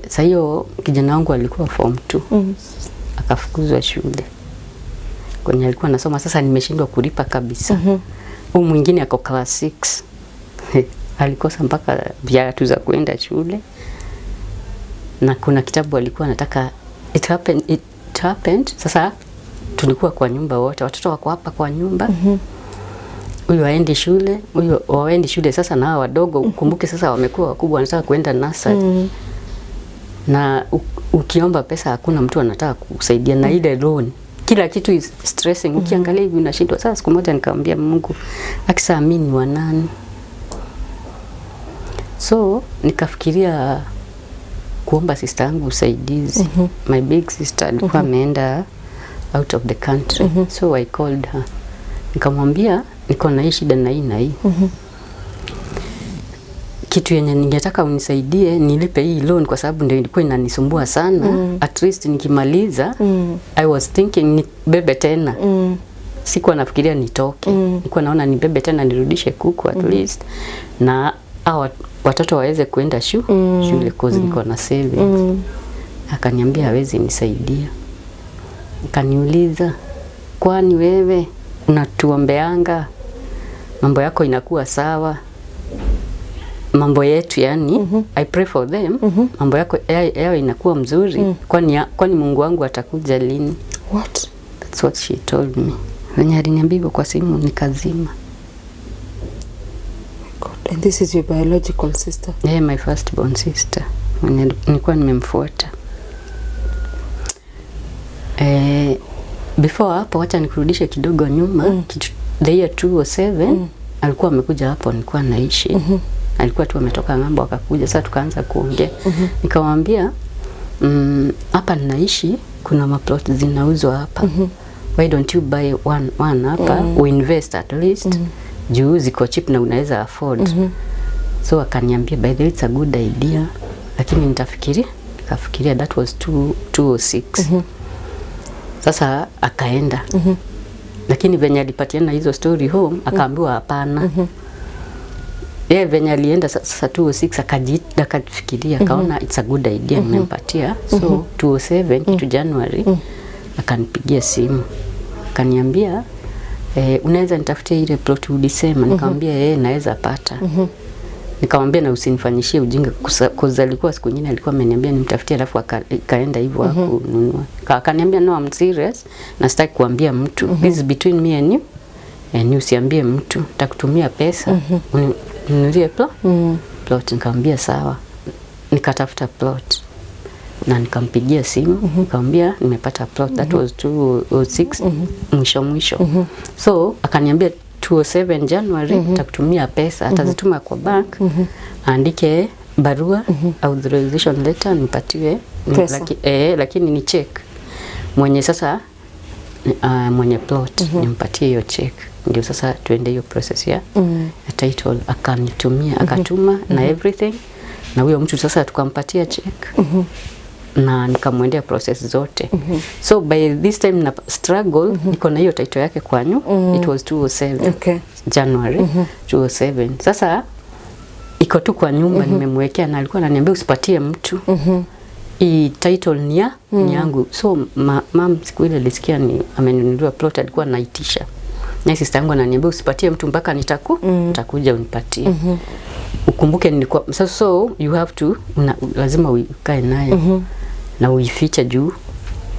Sasa hiyo kijana wangu alikuwa form 2. Akafukuzwa shule. Kwenye alikuwa anasoma sasa nimeshindwa kulipa kabisa. Huyu mwingine ako class 6. Alikosa mpaka viatu za kwenda shule. Na kuna kitabu alikuwa anataka it happened. Sasa tulikuwa kwa nyumba wote. Watoto wako hapa kwa nyumba. Huyu waendi shule, huyu waendi shule sasa na wadogo. Kumbuke sasa wamekuwa wakubwa wanataka kwenda nursery. Na ukiomba pesa hakuna mtu anataka kusaidia na ile loan. Kila kitu is stressing. Ukiangalia hivi unashindwa. Sasa siku moja nikamwambia Mungu, akisaamini wa nani? So nikafikiria kuomba sister yangu usaidizi. My big sister alikuwa ameenda out of the country. So I called her. Nikamwambia niko na hii shida na hii na hii. Kitu yenye ningetaka unisaidie nilipe hii loan kwa sababu ndio ilikuwa inanisumbua sana. At least nikimaliza I was thinking ni bebe tena. Sikuwa nafikiria nitoke. Nilikuwa naona ni bebe tena nirudishe kuku at least na watoto waweze kuenda shule cause niko na savings. Akaniambia hawezi nisaidia. Akaniuliza, kwani wewe unatuombeanga mambo yako inakuwa sawa? Mambo yetu yani I pray for them. Mambo yako yao inakuwa mzuri. Kwani Mungu wangu atakuja lini? What? That's what she told me. Wenye aliniambia kwa simu nikazima. God, and this is your biological sister? Yeah, my firstborn sister. Nilikuwa nimemfuata. Before hapo wacha nikurudishe kidogo nyuma. The year 2007 alikuwa amekuja hapo nilikuwa naishi. Alikuwa tu ametoka ng'ambo akakuja. Sasa tukaanza kuongea. Nikamwambia hapa ninaishi kuna maplot zinauzwa hapa. Why don't you buy one hapa? We invest at least. Juu ziko cheap na unaweza afford. So akaniambia by the way it's a good idea. Lakini nikafikiria that was 2006. Sasa akaenda. Lakini venye alipatiana hizo story home akaambiwa hapana. Yeye venye alienda sasa 2006 akafikiria akaona it's a good idea nimempatia. So 2007 kitu January akanipigia simu. Akaniambia unaweza nitafutie ile plot ulisema. Nikamwambia naweza pata. Nikamwambia na usinifanyishie ujinga kwa alikuwa siku nyingine alikuwa ameniambia nimtafutie alafu akaenda hivyo hakununua. Akaniambia no I'm serious na sitaki kuambia mtu. This is between me and you. And usiambie mtu. Nitakutumia pesa. Ninunulie plot. Nikamwambia sawa. Nikatafuta plot. Na nikampigia simu. Nikamwambia nimepata plot. That was 2006 mwisho. So akaniambia 2007 January nitakutumia pesa. Atazituma kwa bank. Andike barua authorization letter nipatiwe lakini ni check. Mwenye sasa mwenye plot nimpatie hiyo check. Ndio sasa tuende hiyo process ya title. Akanitumia akatuma na everything. Na huyo mtu sasa tukampatia check. Na nikamwendea process zote. So by this time na struggle niko na hiyo title yake kwanyu. It was 2007 January 2007. Sasa iko tu kwa nyumba nimemwekea na alikuwa ananiambia usipatie mtu. Hii title ni yangu. So mom siku ile alisikia ni amenunuliwa plot alikuwa anaitisha. Na sister yangu ananiambia usipatie mtu mpaka nitakuja unipatie. Ukumbuke nilikuwa so you have to lazima uikae naye. Na uificha juu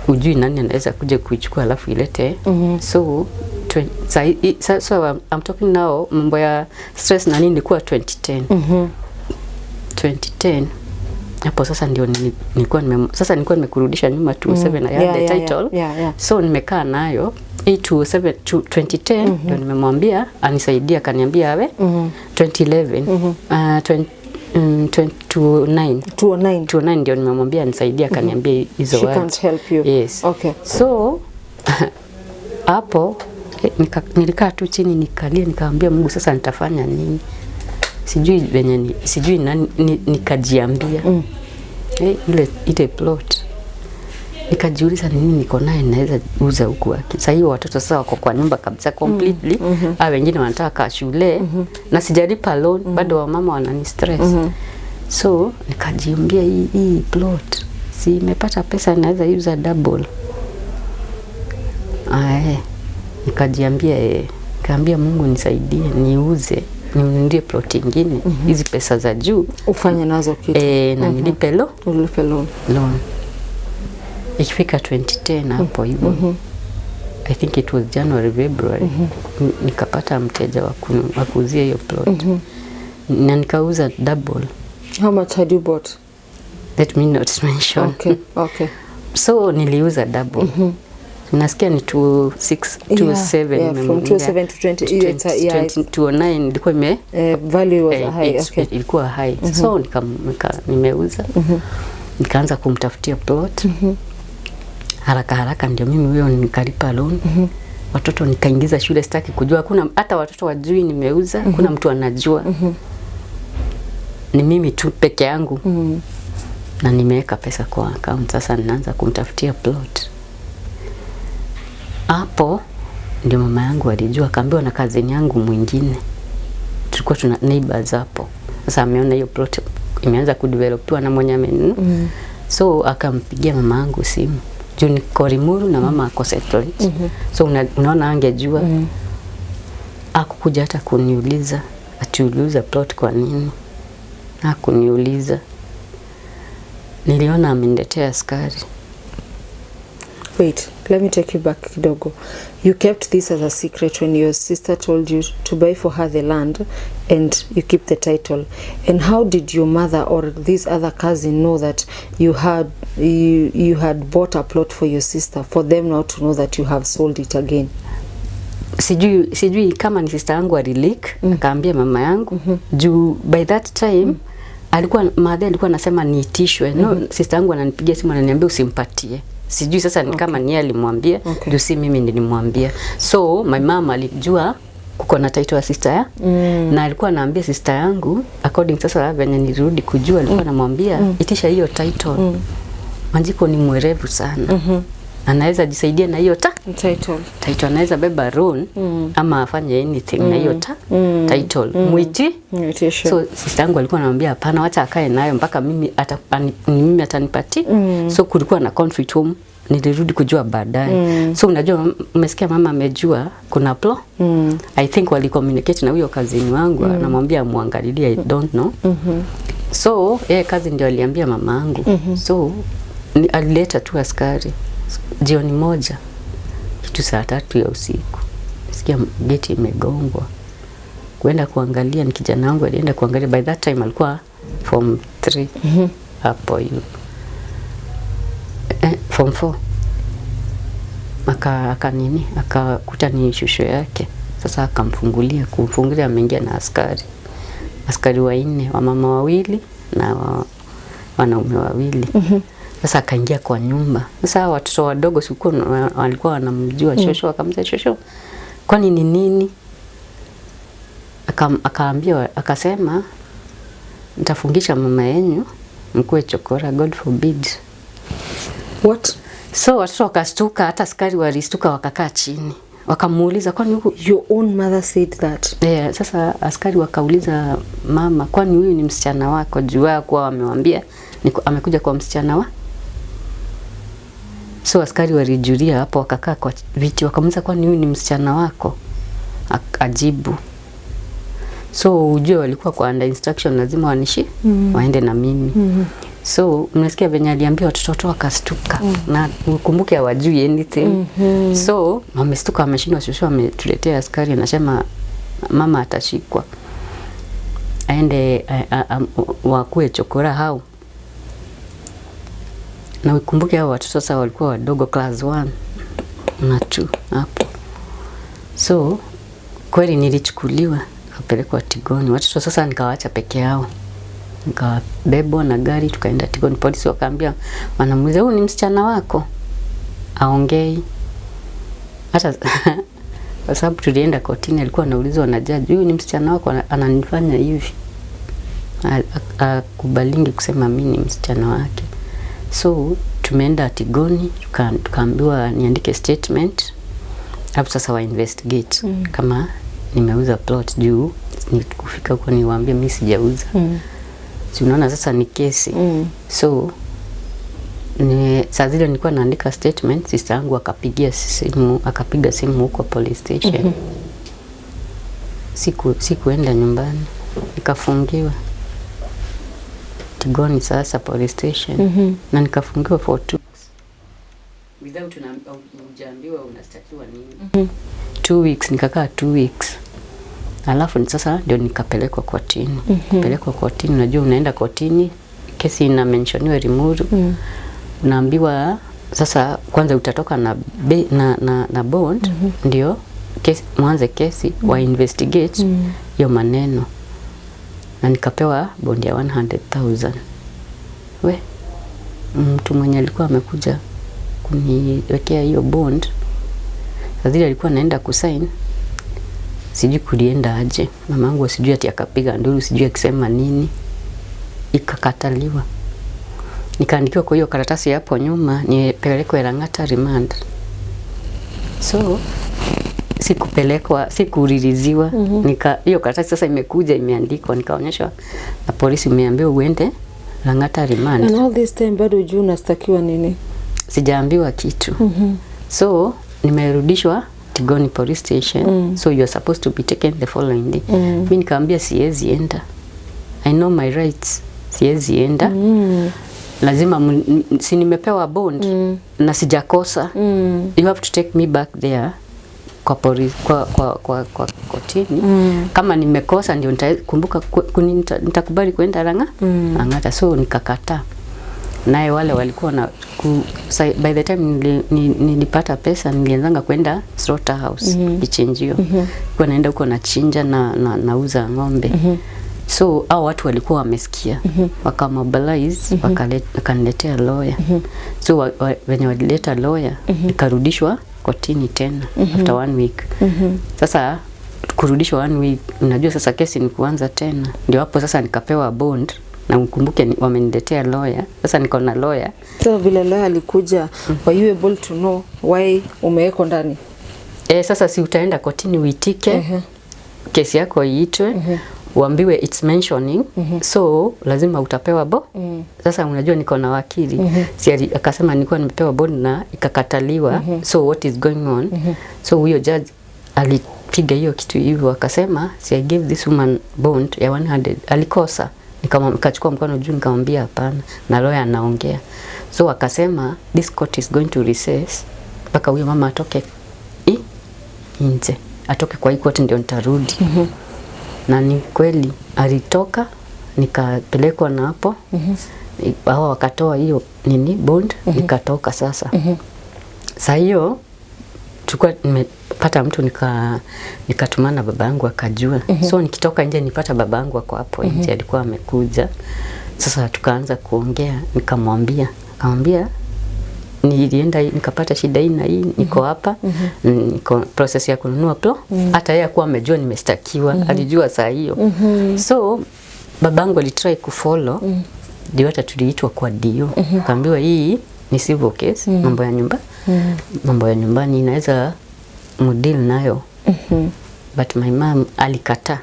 hujui nani anaweza kuja kuichukua alafu ilete. So I'm talking now mambo ya stress na nini ilikuwa 2010. 2010 hapo sasa ndio nilikuwa nimekurudisha nyuma to 7 I had the title. So nimekaa nayo 2010 ndio nimemwambia anisaidia, akaniambia awe 2011 2009 ndio nimemwambia anisaidia, akaniambia hizo words. She can't help you. Yes. Okay. So hapo nilikaa tu chini nikalia, nikaambia Mungu sasa nitafanya nini? Sijui nani nikajiambia. Ile plot. Nikajiuliza nini niko naye naweza uza huku wake. Sasa hiyo watoto sasa wako kwa nyumba kabisa completely. Wengine wanataka shule na sijalipa loan, bado wamama wanani stress. So nikajiambia hii plot si imepata pesa naweza uza double. Nikajiambia kaambia Mungu nisaidie niuze niundie plot nyingine hizi pesa za juu ufanye nazo kitu na nilipe loan. Ikifika 2010 hapo hivyo I think it was January February nikapata mteja wa kuuzia hiyo plot na nikauza double. How much had you bought? Let me not mention. Okay. So niliuza double. Nasikia ni 27 from 27 to 20 to 9 ilikuwa value was high. Ilikuwa high. So nimeuza. Nikaanza kumtafutia plot. Haraka ndio mimi huyo nikalipa loan. Watoto nikaingiza shule, sitaki kujua, kuna hata watoto wajui nimeuza, kuna mtu anajua. Ni mimi tu peke yangu. Na nimeweka pesa kwa account. Sasa ninaanza kumtafutia plot. Hapo ndio mama yangu alijua, akaambiwa na cousin yangu mwingine. Tulikuwa tuna neighbors hapo. Sasa ameona hiyo plot imeanza kudevelopiwa na mwenye amenunua. So akampigia mama yangu simu. Juu niko Limuru na mama ako Settled. So unaona angejua. Hakukuja hata kuniuliza atiuliza plot kwa nini. Hakuniuliza. Niliona ameniletea askari. Wait, let me take you back kidogo. You kept this as a secret when your sister told you to buy for her the land and you keep the title. And how did your mother or this other cousin know that you had bought a plot for your sister, for them not to know that you have sold it again? Sijui kama ni sister yangu alileak, akaambia mama yangu. Juu by that time mother alikuwa anasema niitishwe. No, sister yangu ananipigia simu ananiambia usimpatie. Sijui sasa ni kama ni alimwambia, juu si mimi nilimwambia. So my mom alijua kuko na title ya sister ya na alikuwa anaambia sister yangu according sasa venye nirudi kujua alikuwa anamwambia itisha hiyo title. Manjiko ni mwerevu sana. Anaweza jisaidia na hiyo title anaweza beba loan ama afanye anything na hiyo title. So sister yangu alikuwa anamwambia hapana, acha akae nayo mpaka mimi atanipatia. So kulikuwa na conflict home. Nilirudi kujua baadaye. So unajua umesikia mama amejua kuna plot. I think wali communicate na huyo cousin wangu anamwambia muangalilie, I don't know. So cousin ndio aliambia mama yangu. So alileta tu askari jioni moja kitu saa 3 ya usiku. Sikia geti imegongwa. Kwenda kuangalia, ni kijana wangu alienda kuangalia. By that time alikuwa form 3 hapo hiyo. Form 4 akakuta ni shusho yake. Sasa akamfungulia, ameingia na askari 4, wamama 2 na wanaume 2. Sasa akaingia kwa nyumba. Sasa watoto wadogo sikuwa walikuwa wanamjua shosho, akamza shosho, kwani ni nini? Akasema nitafungisha mama yenu mkue chokora, God forbid. What? So watoto wakastuka, hata askari walistuka, wakakaa chini. Wakamuuliza kwani huyu, your own mother said that? Sasa askari wakauliza mama, kwani huyu ni msichana wako? Jua kwa wamemwambia amekuja kwa msichana wa. So askari walijulia hapo, wakakaa kwa viti, wakamuuliza kwani huyu ni msichana wako? Ajibu. So ujue walikuwa kwa under instruction lazima wanishi waende na mimi. So mnasikia venye aliambia watoto wakastuka na ukumbuke hawajui anything. So wamestuka, wameshindwa, shosho ametuletea askari anasema mama atashikwa aende wakue chokora hao. Na ukumbuke hao watoto sasa walikuwa wadogo, class 1 na 2 hapo. So kweli nilichukuliwa kapelekwa Tigoni. Watoto sasa nikawaacha peke yao. Nikabebwa na gari tukaenda Tigoni. Polisi wakaambia, wanamuuliza, huyu ni msichana wako? Aongei. Hata kwa sababu tulienda kotini, alikuwa anaulizwa na jaji, huyu ni msichana wako, ananifanya hivi. Akubalingi kusema mimi ni msichana wake. So tumeenda Tigoni, tukaambiwa niandike statement. Hapo sasa wa investigate kama nimeuza plot juu kufika huko niwaambie mimi sijauza. Si unaona sasa ni kesi. So saa zile nilikuwa naandika statement, sister yangu akapiga simu huko police station. Sikuenda nyumbani, nikafungiwa Tigoni sasa police station. Na nikafungiwa for 2 weeks. Without unaambiwa unastakiwa nini. 2 weeks, nikakaa 2 weeks. Alafu sasa ndio nikapelekwa kotini. Pelekwa kotini, unajua unaenda kotini, kesi ina mentioniwa Limuru. Unaambiwa sasa kwanza utatoka na bond, ndio kesi mwanze kesi wa investigate hiyo maneno. Na nikapewa bond ya 100,000. Mtu mwenye alikuwa amekuja kuniwekea hiyo bond, sasa alikuwa naenda kusign, sijui kulienda aje. Mamangu sijui ati akapiga nduru, sijui akisema nini, ikakataliwa. Nikaandikiwa kwa hiyo karatasi hapo nyuma nipelekwe Lang'ata remand. So sikuriliziwa. Hiyo karatasi sasa imekuja imeandikwa, nikaonyeshwa na polisi, imeambiwa uende Lang'ata remand. And all this time bado juu unastakiwa nini? Sijaambiwa kitu. So nimerudishwa Tigoni police station. So you are supposed to be taken the following day. Mimi nikaambia siwezi enda. I know my rights. Siwezi enda. Lazima si nimepewa bond na sijakosa. You have to take me back there kwa police, kwa kotini. Kama nimekosa ndio nitakumbuka nitakubali kwenda Lang'ata. So nikakataa. Naye wale walikuwa na by the time nilipata pesa nilianzanga kwenda slaughterhouse Kichinjio. Kwa naenda huko na chinja na nauza ng'ombe. So hao watu walikuwa wamesikia, wakamobilize, wakaniletea lawyer. So wenye walileta lawyer, nikarudishwa kotini tena after 1 week. Sasa kurudishwa 1 week, unajua sasa kesi ni kuanza tena. Ndio hapo sasa nikapewa bond. Na ukumbuke wameniletea lawyer. Sasa niko na lawyer. So vile lawyer alikuja, were you able to know why umewekwa ndani? Sasa si utaenda kotini uitike. Kesi yako iitwe. Uambiwe it's mentioning. So lazima utapewa Sasa unajua niko na wakili. Si akasema nilikuwa nimepewa bond na ikakataliwa. So what is going on? So huyo judge alipiga hiyo kitu hivyo, akasema si I gave this woman bond ya 100. Alikosa. Nikachukua mkono juu nikamwambia hapana, na lawyer anaongea. So akasema this court is going to recess mpaka huyo mama atoke nje, atoke kwa hii court ndio nitarudi. Na ni kweli alitoka, nikapelekwa na hapo. Hao wakatoa hiyo bond, nikatoka sasa. Sasa hiyo tukua nimepata mtu nikatumana baba yangu akajua. So nikitoka nje nipata baba yangu ako hapo nje, alikuwa amekuja. Sasa tukaanza kuongea, nikamwambia nilienda nikapata shida hii na hii, niko hapa, niko process ya kununua plot. Hata yeye alikuwa amejua nimestakiwa, alijua saa hiyo. So babangu alitry kufollow, ndio hata tuliitwa kwa dio. Kaambiwa hii ni civil case, mambo ya nyumba. Mambo ya nyumbani inaweza mudeal nayo. But my mom alikataa.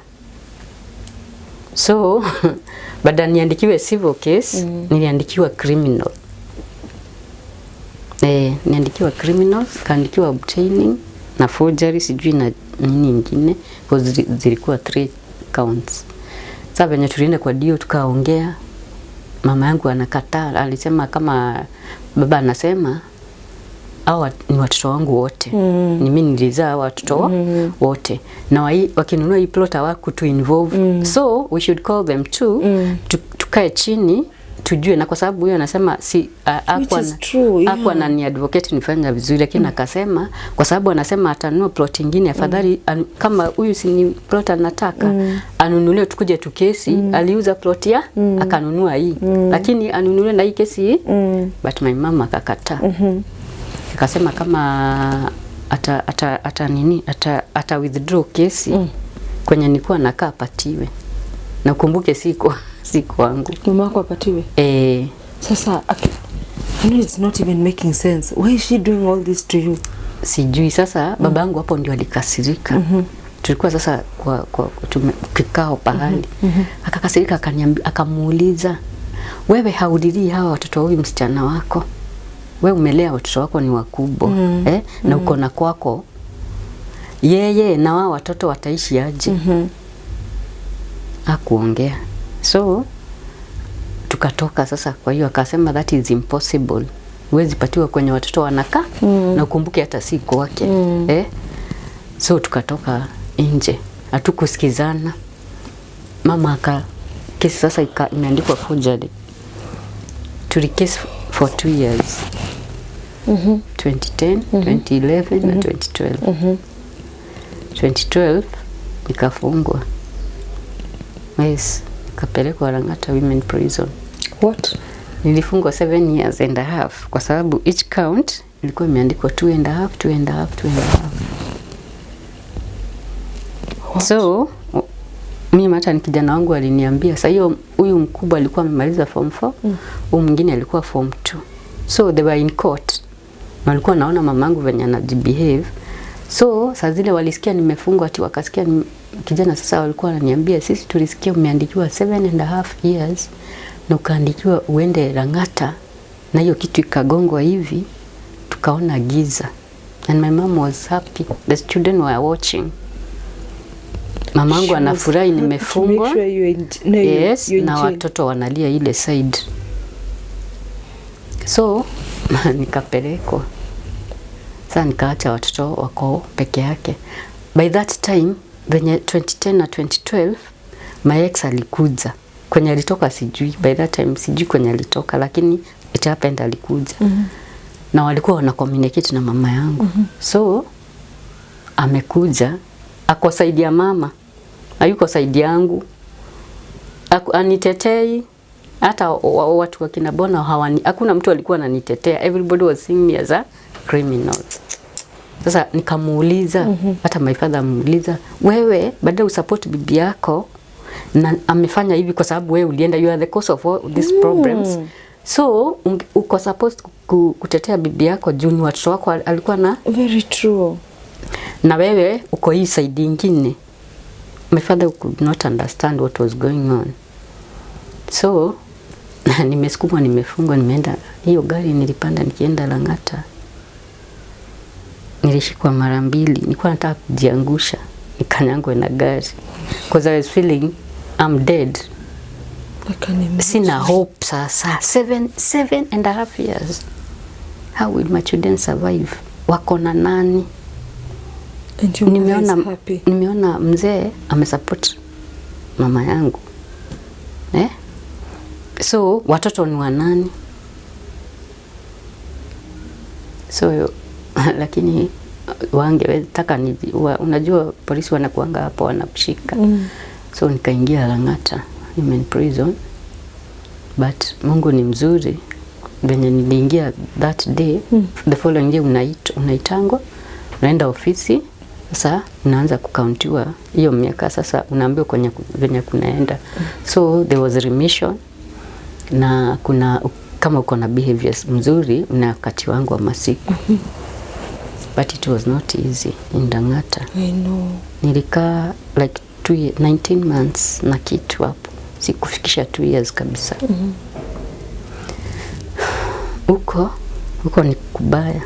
So baada niandikiwe civil case, niliandikiwa criminal. Niandikiwa criminal, kaandikiwa obtaining na forgery, sijui na nini nyingine, zilikuwa 3 counts. Sasa venye tulienda kwa dio tukaongea, mama yangu anakataa, alisema kama baba anasema hawa ni watoto wangu wote. Ni mimi nilizaa watoto wote. Na wakinunua hii plot hawaku to involve. So we should call them too. Tukae chini tujue, na kwa sababu huyo anasema si hakuwa na ni advocate nifanya vizuri, lakini akasema kwa sababu anasema atanunua plot nyingine afadhali kama huyu si ni plot anataka anunulie tukuje tukesi. Aliuza plot ya akanunua hii, lakini anunulie na hii kesi but my mama akakataa. Akasema kama ata withdraw kesi kwenye nilikuwa nakaa apatiwe. Na ukumbuke si kwangu. Mama wako apatiwe? Sasa I know it's not even making sense. Why is she doing all this to you? Sijui. Sasa babangu hapo ndio alikasirika. Tulikuwa sasa kwa kikao pahali. Akakasirika, akaniambia, akamuuliza, wewe haudilii hawa watoto wa huyu msichana wako? Wewe umelea watoto wako ni wakubwa, na uko na kwako. Yeye na wao watoto wataishi aje? Hakuongea. So tukatoka sasa. Kwa hiyo akasema that is impossible. Huwezi patiwa kwenye watoto wanakaa, na ukumbuke hata si kwake. So tukatoka nje. Hatukusikizana. Mama kesi sasa imeandikwa forgery. Tulikesi for 2 years. 2010, 2011 na 2012. 2012 nikafungwa. Yes, nikapelekwa Lang'ata Women Prison. What? Nilifungwa 7 years and a half kwa sababu each count ilikuwa imeandikwa 2.5, 2.5, 2.5. So mimi hata kijana wangu aliniambia, sasa hiyo huyu mkubwa alikuwa amemaliza form 4, huyu mwingine alikuwa form 2. So they were in court. Na walikuwa naona mamangu venye anajibehave. So saa zile walisikia nimefungwa, ati wakasikia kijana sasa walikuwa wananiambia, sisi tulisikia umeandikiwa 7.5 years na ukaandikiwa uende Lang'ata, na hiyo kitu ikagongwa hivi, tukaona giza. And my mom was happy. The children were watching. Mamangu anafurahi nimefungwa. Yes, na watoto wanalia ile side. So nikapelekwa. Sasa nikaacha watoto wako peke yake. By that time, venye 2010 na 2012, my ex alikuja. Kwenye alitoka sijui. By that time sijui kwenye alitoka, lakini it happened alikuja. Na walikuwa wana communicate na mama yangu. So amekuja, ako side ya mama. Hayuko side yangu. Anitetei. Hata watu wakina Bona hakuna mtu alikuwa ananitetea. Everybody was seeing me as a criminal. Sasa nikamuuliza, hata my father amuuliza, wewe baada usupport bibi yako na amefanya hivi kwa sababu wewe ulienda, you are the cause of all these problems. So uko supposed kutetea bibi yako juu ni watoto wako alikuwa na. Very true. Na wewe uko hii side nyingine. My father could not understand what was going on. So nimesukumwa, nimefungwa, nimeenda hiyo gari nilipanda nikienda Lang'ata. Nilishikwa mara 2. Nilikuwa nataka kujiangusha, nikanyangwa na gari. Because I was feeling I'm dead. Sina hope sasa. 7.5 years. How will my children survive? Wako na nani? Nimeona mzee amesupport mama yangu. So watoto ni wa nani? So lakini wangeweza unajua polisi wanakuanga hapo wanakushika. So nikaingia Lang'ata Women Prison. But Mungu ni mzuri. Venye niliingia that day, the following day unaitangwa, unaenda ofisi. Sasa unaanza kukauntiwa hiyo miaka, sasa unaambiwa venye kunaenda. So there was remission. Na kama uko na behaviors mzuri unakati wangu wa masiku. But it was not easy in Lang'ata. I know. Nilikaa like 19 months na kitu hapo. Sikufikisha 2 years kabisa. Huko ni kubaya.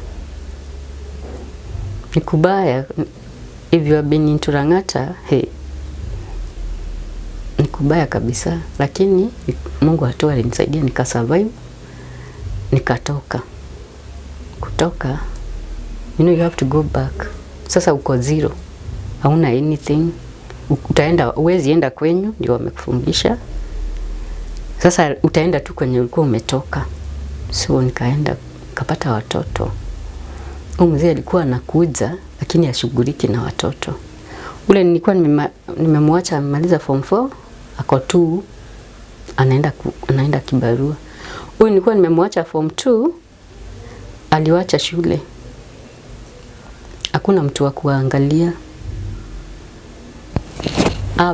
Ni kubaya. If you have been into Lang'ata, hey. Ni kubaya kabisa, lakini Mungu atoa alinisaidia nikasurvive, nikatoka. Kutoka, you have to go back. Sasa uko zero, hauna anything. Utaenda, uwezi enda kwenyu, ndio wamekufundisha. Sasa utaenda tu kwenye ulikuwa umetoka. So nikaenda, kapata watoto. Huyu mzee alikuwa anakuja, lakini ashughuliki na watoto. Ule nilikuwa nimemwacha amemaliza form 4, ako tu anaenda kibarua. Huyu nilikuwa nimemwacha form 2, aliwacha shule. Hakuna mtu wa kuangalia.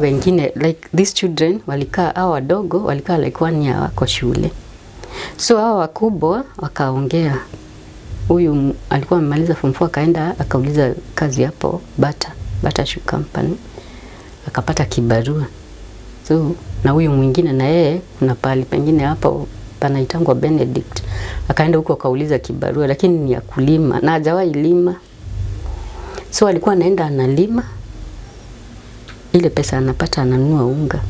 Wengine like these children walikaa, wadogo walikaa like 1 year wako shule. So wakubwa wakaongea. Huyu alikuwa amemaliza form 4, akaenda akauliza kazi hapo Bata Shoe Company. Akapata kibarua. So na huyu mwingine na yeye kuna pali pengine hapo panaitangwa Benedict. Akaenda huko akauliza kibarua, lakini ni ya kulima na hajawahi lima. So alikuwa anaenda analima, ile pesa anapata ananunua unga.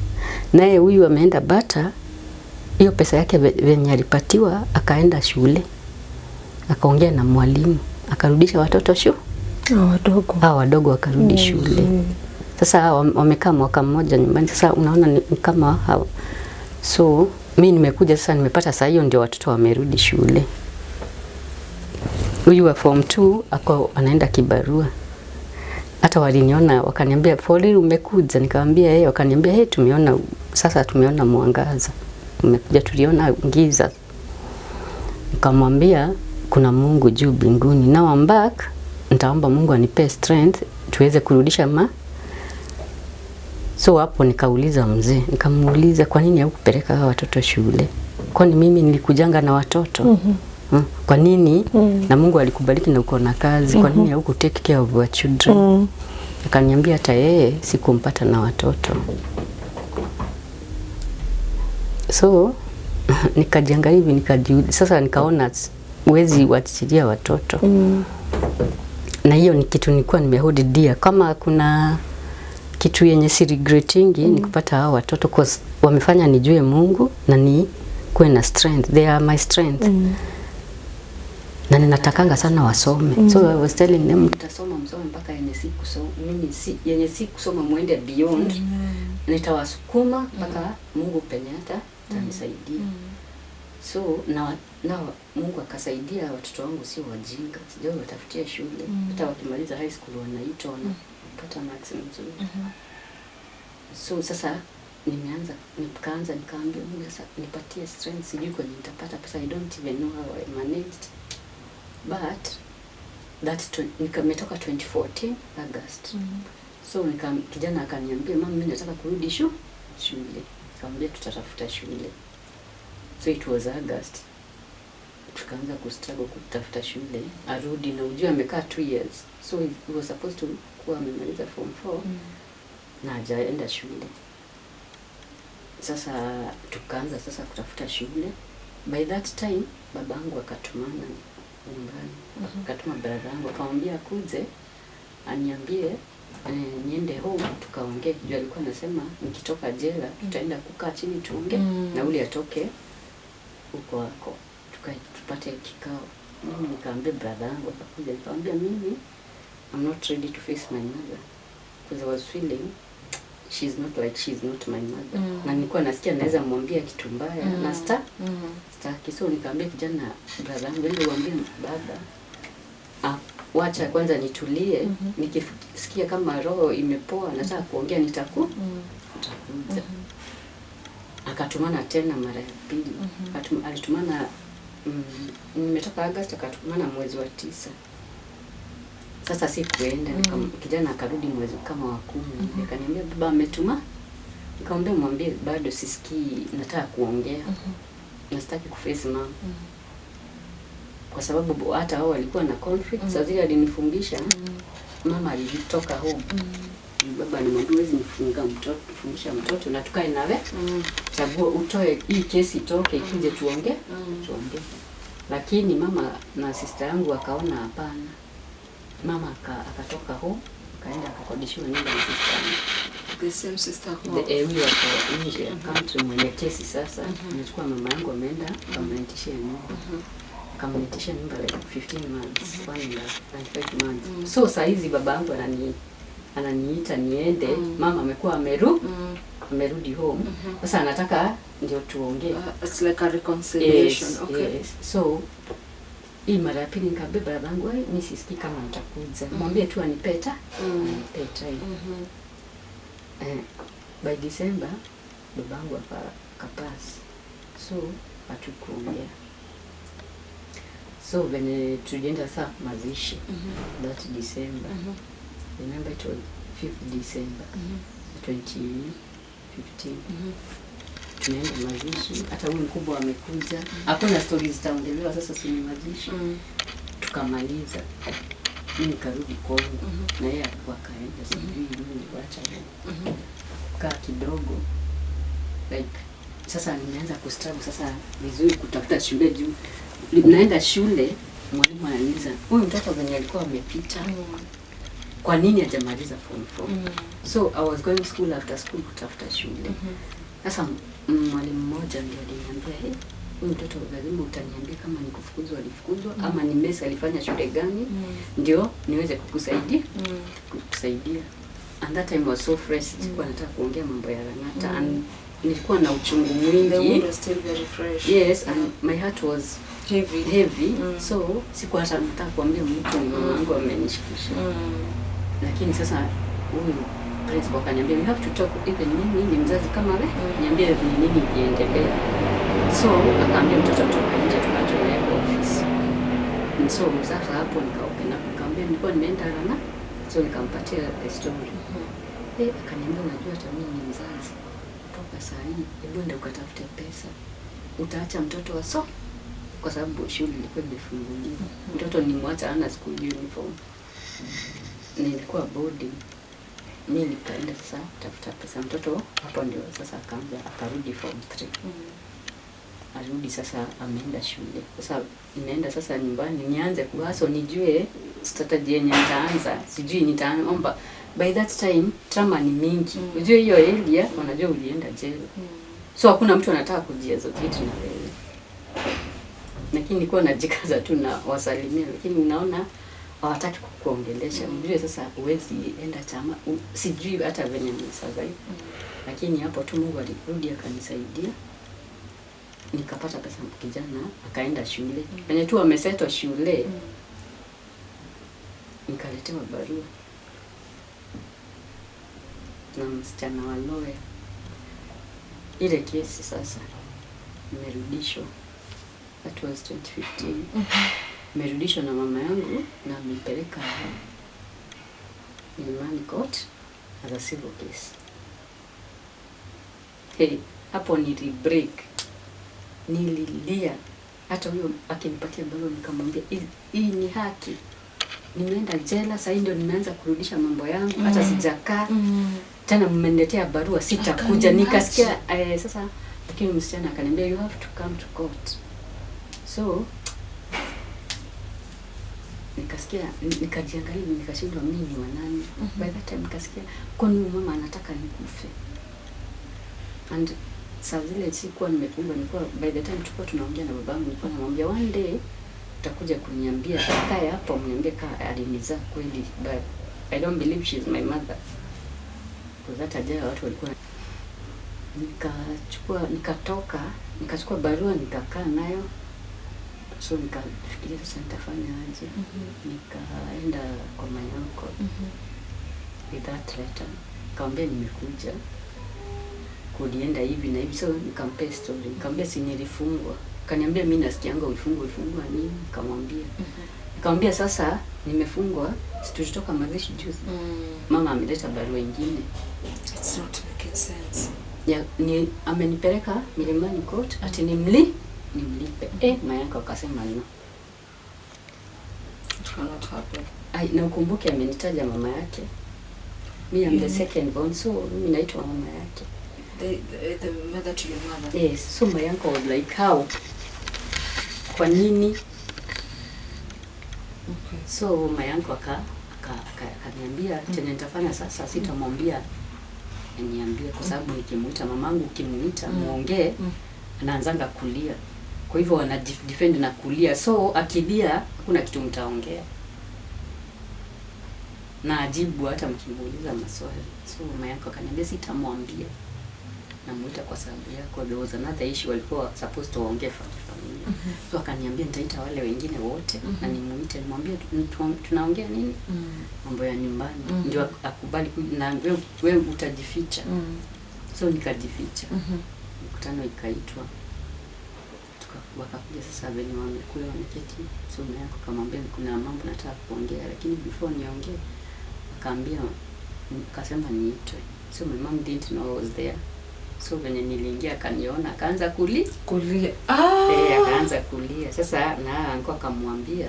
Naye huyu ameenda Bata, hiyo pesa yake venye alipatiwa akaenda shule. Akaongea na mwalimu, akarudisha watoto shule. Wadogo wakarudi shule. Sasa wamekaa mwaka mmoja nyumbani. Sasa unaona ni kama hao. So mimi nimekuja sasa, nimepata saa hiyo ndio watoto wamerudi shule. Huyu wa form 2 ako anaenda kibarua. Hata waliniona wakaniambia, "Pole umekuja." Nikamwambia wakaniambia, tumeona sasa, tumeona mwangaza. Umekuja, tuliona giza." Nikamwambia kuna Mungu juu mbinguni. Now I'm back. Nitaomba Mungu anipe strength tuweze kurudisha So hapo nikauliza mzee, nikamuuliza kwa nini haukupeleka hawa watoto shule? Kwani mimi nilikujanga na watoto? Kwa nini? Na Mungu alikubariki na uko na kazi. Kwa nini hauku take care of your children? Akaniambia hata yeye sikumpata na watoto. So nikajiangalia hivi, sasa nikaona uwezi waachilia watoto. Na hiyo ni kitu nilikuwa nimehold dear. Kama kuna kitu yenye si regretting ni kupata hao watoto, cause wamefanya nijue Mungu na ni kuwe na strength. They are my strength. Na ninatakanga sana wasome. So I was telling them, mtasoma msome mpaka yenye si kusoma. Mimi yenye si kusoma muende beyond. Nitawasukuma mpaka Mungu penye atanisaidia. So na Mungu akasaidia, watoto wangu sio wajinga. Sijao watafutia shule. Hata wakimaliza high school wanaitwa wanapata maximum nzuri. So sasa nikaanza nikaambia Mungu sasa nipatie strength, sijui kwenye nitapata pesa. I don't even know how I managed. But nikametoka 2014 August. So kijana akaniambia, "Mama, mimi nataka kurudi shule." Nikamwambia tutatafuta shule. So it was August. Tukaanza kustruggle kutafuta shule. Arudi na ujue amekaa 2 years. So he was supposed to kuwa amemaliza form 4 na hajaenda shule. Sasa tukaanza sasa kutafuta shule. By that time babangu akatumana nyumbani. Akatuma brother yangu akamwambia kuze aniambie niende home tukaongee. Juu alikuwa anasema nikitoka jela tutaenda kukaa chini tuongee na ule atoke huko wako. Tupate kikao. Mimi nikaambia brother yangu akakuja, nikamwambia mimi I'm not ready to face my mother because I was feeling she's not my mother. Na nilikuwa nasikia naweza mwambia kitu mbaya na staki. So nikaambia kijana brother yangu, ndio mwambie baba wacha kwanza nitulie, nikisikia kama roho imepoa nataka kuongea nitakuja. Akatumana tena mara ya pili. Alitumana nimetoka August, akatumana mwezi wa 9. Sasa sikuenda. Kijana akarudi mwezi kama wa 10. Akaniambia baba ametuma. Nikamwambia mwambie bado sisikii, nataka kuongea. Nasitaki kuface mama. Kwa sababu hata hao walikuwa na conflict. Sasa zile alinifungisha. Mama alitoka home. Baba alimwambia huwezi nifungisha mtoto na tukae nawe. Chagua utoe hii kesi itoke ikuje tuongee. Lakini mama na sister yangu akaona hapana. Mama akatoka home, akaenda akakodishiwa nyumba na sister. The same sister who huyo kwa nje country mwenye kesi sasa. Nilichukua mama yangu ameenda akamrentishia nyumba. Akamrentishia nyumba like 15 months, 1.5 months. So saa hizi baba yangu ananiita niende, mama amekuwa amerudi home. Sasa anataka ndio tuongee. It's like a reconciliation. Yes, Okay. Yes. So hii mara ya pili nikabeba babangu, mimi sisikii kama nitakuja. Mwambie tu anipeta. Anipeta. By December babangu akapass. So hatukuongea. So when tulienda saa mazishi that December. Remember it was 5th December 2015. Tumeenda mazishi, hata huyu mkubwa amekuja. Hakuna stories zitaongelewa sasa, si mazishi. Tukamaliza. Mimi nikarudi kwangu na yeye akaenda, sijui niliacha yeye. Kaa kidogo. Like sasa nimeanza kustruggle sasa vizuri kutafuta shule juu. Ninaenda shule, mwalimu ananiuliza, "Huyu mtoto venye alikuwa amepita, kwa nini hajamaliza form 4?" So I was going school after school kutafuta shule. Sasa mwalimu mmoja ndiye aliniambia, huyu mtoto lazima utaniambia kama ni kufukuzwa alifukuzwa ama ni mesa alifanya shule gani ndio niweze kukusaidia. And that time was so fresh, sikuwa nataka kuongea mambo ya Lang'ata and nilikuwa na uchungu mwingi. The wound was still very fresh. Yes, and my heart was heavy. So sikuwa hata nataka kuambia mtu ni mama yangu amenishikisha. Lakini sasa huyu principal akaniambia, "We have to talk, even mimi ni mzazi kama wewe, niambie ni nini kiendelea." So akaambia mtoto toka nje tukatoka kwa office. So sasa hapo nikamwambia nilikuwa nimeenda Rana, so nikampatia the story. Akaniambia, "Unajua hata mimi ni mzazi. Toka saa hii hebu ndio ukatafute pesa. Utaacha mtoto waso kwa sababu shule ilikuwa imefunguliwa. Mtoto nimwacha hana school uniform." Nilikuwa boarding. Mimi nikaenda sasa tafuta pesa. Mtoto hapo ndio sasa akarudi form 3. Arudi sasa ameenda shule. Sasa nimeenda sasa nyumbani nianze kuhaso nijue strategy yenye nitaanza. Sijui nitaomba. By that time trauma ni mingi. Unajua hiyo area wanajua ulienda jela. So hakuna mtu anataka kujiazocate na wewe. Lakini nilikuwa najikaza tu na wasalimia, lakini unaona hawataki kukuongelesha. Unajua sasa huwezi enda chama. Sijui hata venye nisurvive. Lakini hapo tu Mungu alirudi akanisaidia. Nikapata pesa, kijana akaenda shule. Venye tu amesetwa shule. Nikaletewa barua na msichana wa lawyer. Ile kesi sasa imerudishwa. That was 2015. Imerudishwa na mama yangu na amepeleka Milimani court as a civil case. Hapo nilibreak. Nililia. Hata huyo akinipatia barua nikamwambia, "Hii ni haki. Nimeenda jela, sasa ndio nimeanza kurudisha mambo yangu, hata sijakaa. Tena mmeniletea barua sitakuja." Nikasikia sasa, lakini msichana akaniambia, "You have to come to court." So nikasikia, nikajiangalia, nikashindwa mimi ni wanani. By that time nikasikia kwa nini mama anataka nikufe. And saa zile sikuwa nimefungwa, nilikuwa by the time tulikuwa tunaongea na babangu, nilikuwa namwambia, "One day utakuja kuniambia kae hapo mniambie kama alinizaa kweli, but I don't believe she is my mother." Kwa that ajaya watu walikuwa nikachukua barua nikakaa nayo. So nikafikiria sasa nitafanya aje. Nikaenda kwa my uncle with that letter. Nikamwambia nimekuja kulienda hivi na hivi. So nikampa story. Nikamwambia si nilifungwa. Kaniambia mimi nasikianga ulifungwa nini? Nikamwambia sasa nimefungwa, tulitoka mazishi juzi. Mama ameleta barua nyingine. It's not making sense. Ni amenipeleka Milimani court ati nimlipe. Mayako akasema no. It cannot happen. Na ukumbuke amenitaja mama yake. Mimi am the second born, so mimi naitwa mama yake. The mother to your mother. Yes, so my uncle was like, "How? Kwa nini?" Okay. So my uncle Kaniambia chenye nitafanya sasa, sitamwambia niambie, kwa sababu nikimuita mamangu, ukimuita muongee, anaanzanga kulia. Kwa hivyo wana defend na kulia, so akilia hakuna kitu mtaongea na ajibu hata mkimuuliza maswali. So mama yako akaniambia sitamwambia, namuita kwa sababu yako. There was another issue walikuwa supposed to ongea familia. So akaniambia nitaita wale wengine wote na nimuite, nimwambie tunaongea nini, mambo ya nyumbani. Ndio akubali na wewe utajificha. So nikajificha. Mkutano ikaitwa, wakakuja sasa venye wamekula wameketi. So mama yako akamwambia kuna mambo nataka kuongea, lakini before niongee akaambia, akasema niitwe. So my mom didn't know I was there. So venye niliingia akaniona, akaanza kulia. Akaanza kulia. Sasa na alikuwa akamwambia,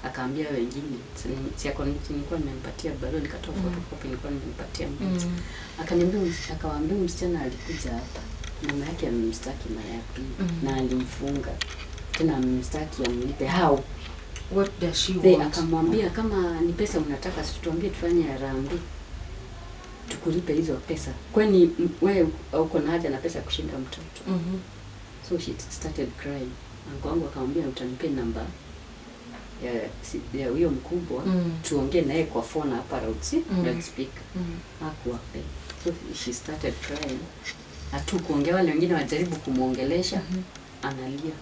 akaambia wengine, si nilikuwa nimempatia barua, nikatoa photocopy, nilikuwa nimempatia mtu. Akaniambia, akawaambia msichana alikuja hapa, mama yake amemstaki mara ya pili na alimfunga. Tena amemstaki amlipe. How? What does she want? Akamwambia kama ni pesa unataka, situambie tufanye harambee, tukulipe hizo pesa. Kwani wewe uko na haja na pesa kushinda mtoto? So she started crying. Angu akamwambia utanipea namba ya huyo mkubwa, tuongee naye kwa phone hapa loudspeaker. Hakuwape. So she started crying. Hatu kuongea, wale wengine wajaribu kumuongelesha, analia.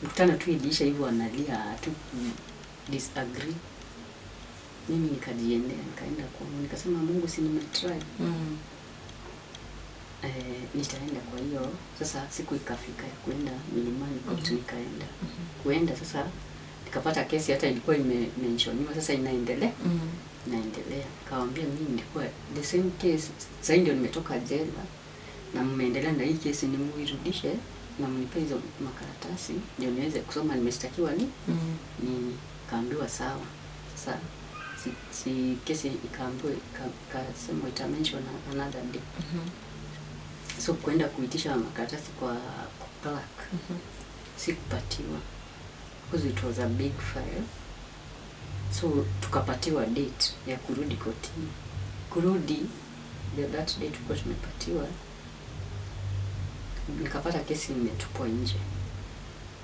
Mkutano tu iliisha hivyo analia, hatu disagree. Mimi nikajiendea, nikaenda kwa Mungu, nikasema Mungu si nimetry. Nitaenda. Kwa hiyo sasa siku ikafika ya kwenda milimani court, nikaenda. Kuenda sasa nikapata kesi, hata ilikuwa imenshoniwa, sasa inaendelea. Naendelea. Kawaambia mimi nilikuwa the same case, sasa ndio nimetoka jela na mmeendelea na hii kesi, nimuirudishe na mnipe hizo makaratasi ndio niweze kusoma nimeshtakiwa ni nini. Kaambiwa sawa. Sasa si kesi ikaambiwa, ikasema itamention another day. So kwenda kuitisha makaratasi kwa clerk, sikupatiwa because it was a big file. So tukapatiwa date ya kurudi kotini. Kurudi that date tulikuwa tumepatiwa, nikapata kesi imetupwa nje.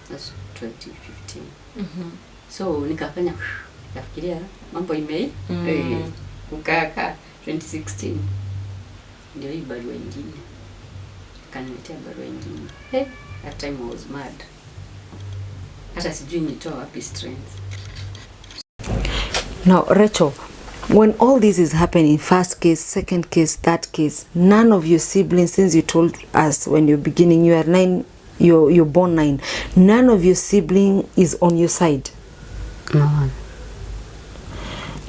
That's 2015. So nikafanya, nafikiria mambo kukaa 2016 ndio hii barua nyingine. Kaniletea barua nyingine. That time I was mad. Hata sijui nitoa wapi strength. Now Rachel, when all this is happening, first case, second case, third case, none of your siblings, since you told us when you're beginning you are 9, you're born 9, none of your sibling is on your side? No one.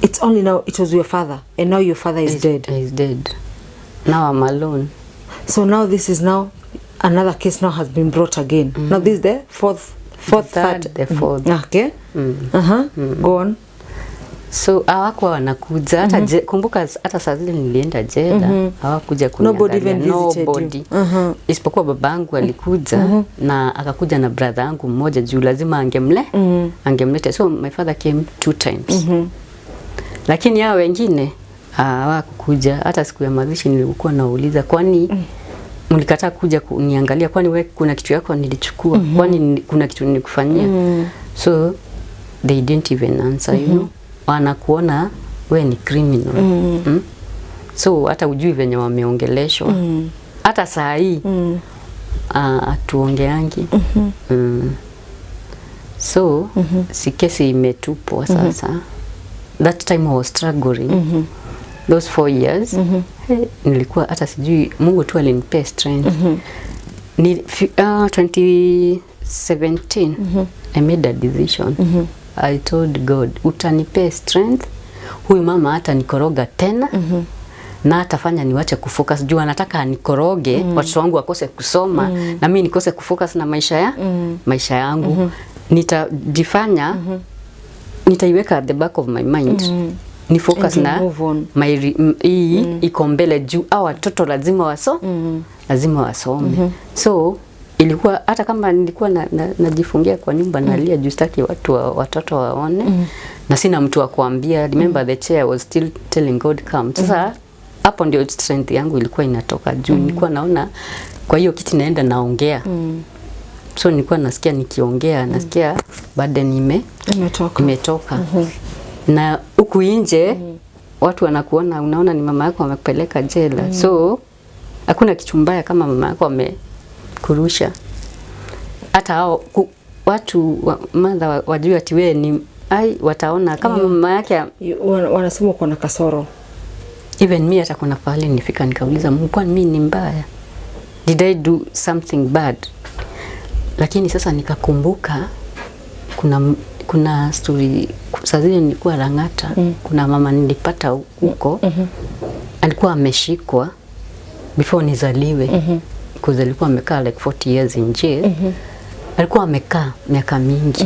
It's only now, it was your father, and now your father is dead. He's dead. Now I'm alone. So now this is now another case now has been brought again. Now this is the fourth, third. The fourth. Okay. Go on. So hawakuwa wanakuja hata kumbuka hata saa zile nilienda jela hawakuja kuniangalia. Nobody. Isipokuwa babangu alikuja na akakuja na brother yangu mmoja juu lazima angemleta. So my father came 2 times. Lakini hao wengine hawakuja. Hata siku ya mazishi nilikuwa nauliza, kwani mlikataa kuja kuniangalia? Kwani wewe kuna kitu yako nilichukua? Kwani kuna kitu nilikufanyia? So they didn't even answer, you know. Wanakuona we ni criminal. So hata ujui venye wameongeleshwa. Hata saa hii tuongeangi. So si kesi imetupwa sasa. That time I was struggling. Those 4 years nilikuwa hata sijui, Mungu tu alinipea strength. 2017 I made a decision. I told God, utanipea strength, huyu mama hata nikoroga tena na atafanya niwache kufocus juu anataka anikoroge watoto wangu wakose kusoma na mimi nikose kufocus na maisha yangu. Nitajifanya nitaiweka at the back of my mind. Ni focus na iko mbele juu au watoto lazima wasome. So ilikuwa hata kama nilikuwa najifungia kwa nyumba nalia juu sitaki watoto waone na sina mtu wa kuambia. Remember the chair was still telling God come. Sasa hapo ndio strength yangu ilikuwa inatoka juu. Nilikuwa naona kwa hiyo kiti naenda naongea. So nilikuwa nasikia nikiongea, nasikia burden imetoka. Na huku nje watu wanakuona, unaona ni mama yako amekupeleka jela. So hakuna kitu mbaya kama mama yako amekurusha. Hata hao watu mother wajua ati wewe ni wataona kama mama yake wanasema uko na kasoro. Even me hata kuna pale nifika nikauliza Mungu, kwani mimi ni mbaya? Did I do something bad? Lakini sasa nikakumbuka kuna story saa zile nilikuwa Lang'ata. Kuna mama nilipata huko alikuwa ameshikwa before nizaliwe. Because alikuwa amekaa like 40 years in jail. Alikuwa amekaa miaka mingi.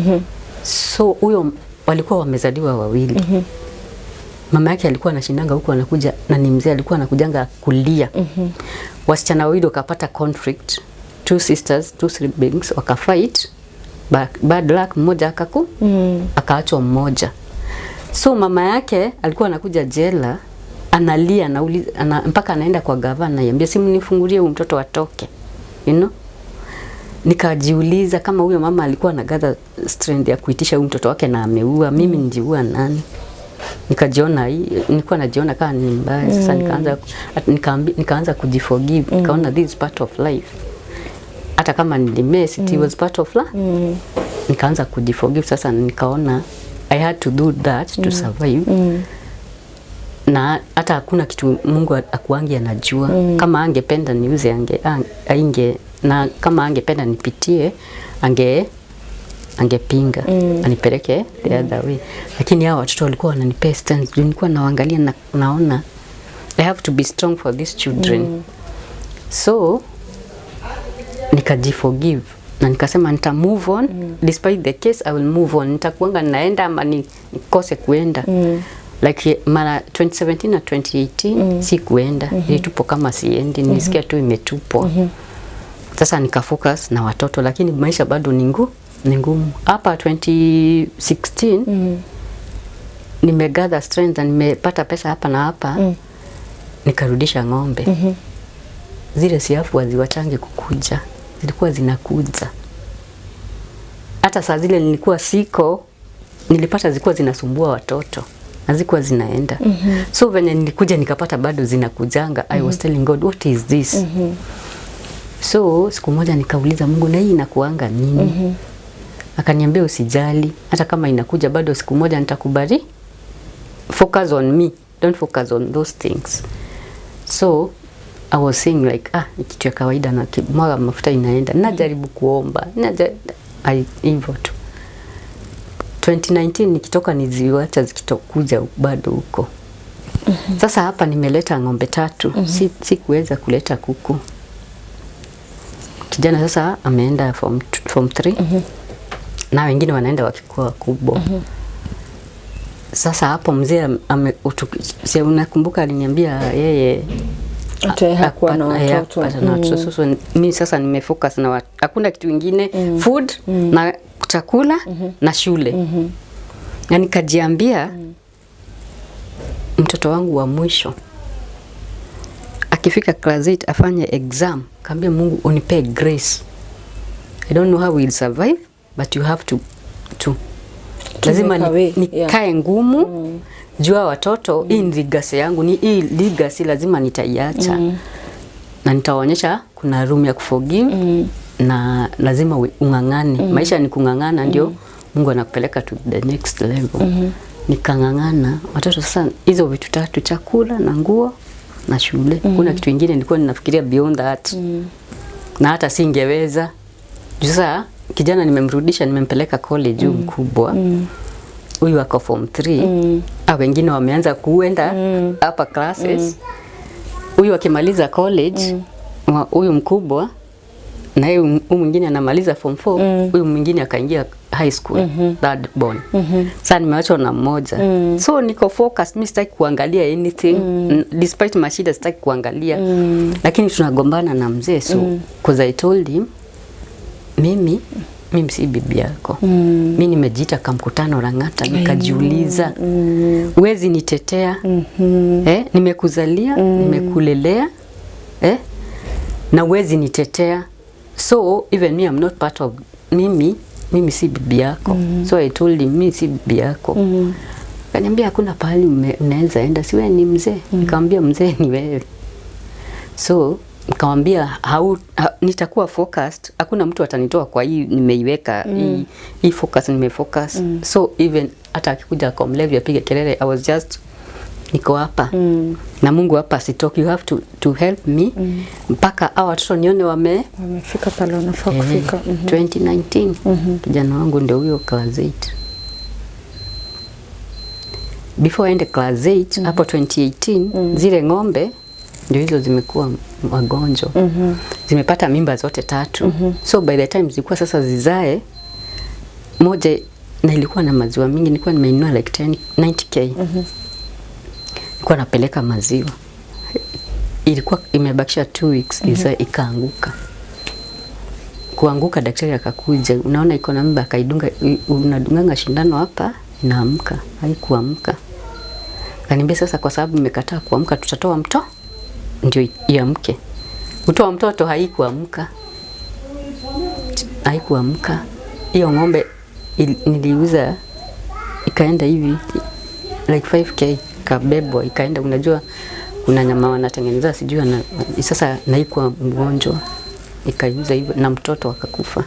So huyo walikuwa wamezaliwa wawili. Mama yake alikuwa anashindanga huko anakuja na ni mzee alikuwa anakujanga kulia. Wasichana wawili wakapata conflict. 2 sisters, 2 siblings wakafight. Bad luck, mmoja akaachwa mmoja. So mama yake alikuwa anakuja jela analia mpaka anaenda kwa gavana ananiambia simu nifungulie huyu mtoto atoke. You know? Nikajiuliza kama huyo mama alikuwa anagather strength ya kuitisha huyu mtoto wake na ameua, mimi ndiua nani? Nilikuwa najiona kama ni mbaya. Sasa nikaanza kujiforgive. Nikaona this is part of life. Hata kama nilimess, it was part of life. Nikaanza kujiforgive. Sasa nikaona I had to do that to survive. Na hata hakuna kitu Mungu akuangi anajua. Kama angependa niuze na kama angependa nipitie angepinga anipeleke the other way. Lakini hao watoto walikuwa wananipea stance. Nilikuwa naangalia na naona I have to be strong for these children. So nikajiforgive na nikasema nita move on. Despite the case I will move on. Nitakuanga naenda ama nikose kuenda. Like mara 2017 na 2018 si kuenda. Nilitupo kama siendi, nisikia tu imetupwa. Sasa nikafocus na watoto, lakini maisha bado ni ngumu. Hapa 2016 nimegather strength na nimepata pesa hapa na hapa. Nikarudisha ng'ombe. Zile siafu waziwachange kukuja. Zilikuwa zinakuja. Hata saa zile nilikuwa siko, nilipata zilikuwa zinasumbua watoto. Hazikuwa zinaenda. So venye nilikuja nikapata bado zinakujanga. I was telling God, what is this? So siku moja nikauliza Mungu, na hii inakuanga nini? Akaniambia usijali, hata kama inakuja bado siku moja nitakubali. Focus on me, don't focus on those things. So I was saying like ni kitu ya kawaida na mwaga mafuta inaenda. Najaribu kuomba. Hivyo tu. 2019 nikitoka niziwacha zikitokuja bado huko. Sasa hapa nimeleta ng'ombe 3. Si kuweza kuleta kuku. Kijana sasa ameenda form 3. Na wengine wanaenda wakikuwa wakubwa. Sasa hapo mzee si unakumbuka aliniambia yeye hakuwa na watoto. So mimi sasa nimefocus na hakuna kitu kingine. Food na chakula na shule. Na nikajiambia mtoto wangu wa mwisho akifika class 8 afanye exam, kaambia Mungu unipe grace. I don't know how we'll survive, but you have to lazima nikae ngumu. Jua watoto hii legacy yangu, ni hii legacy lazima nitaiacha. Na nitawaonyesha kuna room ya kuforgive. Na lazima ungangane. Maisha ni kungangana ndio Mungu anakupeleka to the next level. Nikangangana. Watoto sasa hizo vitu 3, chakula na nguo na shule. Kuna kitu kingine nilikuwa ninafikiria beyond that. Na hata singeweza. Sasa kijana nimemrudisha, nimempeleka college mkubwa. Huyu wako form 3. Wengine wameanza kuenda hapa classes. Huyu akimaliza college, huyu mkubwa na huyu mwingine anamaliza form 4, huyu mwingine akaingia high school, third born. Sasa nimeachwa na mmoja. So niko focus, mimi sitaki kuangalia anything. Despite mashida sitaki kuangalia. Lakini tunagombana na mzee, so because I told him mimi si bibi yako. Mimi nimejiita kamkutano Lang'ata, nikajiuliza uwezi nitetea. Nimekuzalia, nimekulelea, na uwezi nitetea. So even me, I'm not part of mimi si bibi yako. So I told him mimi si bibi yako. Kaniambia hakuna pahali unaweza enda, si wewe ni mzee. Nikamwambia mzee ni wewe. So nikamwambia nitakuwa focused, hakuna mtu atanitoa kwa hii nimeiweka, hii focus nimefocus. So even hata akikuja kwa mlevi apige kelele, I was just niko hapa. Na Mungu hapa sitoki, you have to help me mpaka hao watoto nione wamefika pale wanafaa kufika. 2019 kijana wangu ndio huyo class 8. Before ende class 8 hapo 2018 zile ng'ombe ndio hizo zimekuwa magonjwa. Zimepata mimba zote 3. So by the time zilikuwa sasa zizae moja, na ilikuwa na maziwa mingi, nilikuwa nimeinua like 90k. Nilikuwa napeleka maziwa, ilikuwa imebakisha 2 weeks ikaanguka. Kuanguka daktari akakuja, unaona iko na mimba, akaidunga, unadunganga shindano hapa inaamka. Haikuamka. Kaniambia sasa kwa sababu nimekataa kuamka tutatoa mtoto ndio iamke. Kutoa mtoto haikuamka. Hiyo ng'ombe niliuza ikaenda hivi like 5k kabebo, ikaenda, unajua kuna nyama wanatengeneza sijui sasa naikuwa mgonjwa, ikaiuza hivyo na mtoto akakufa.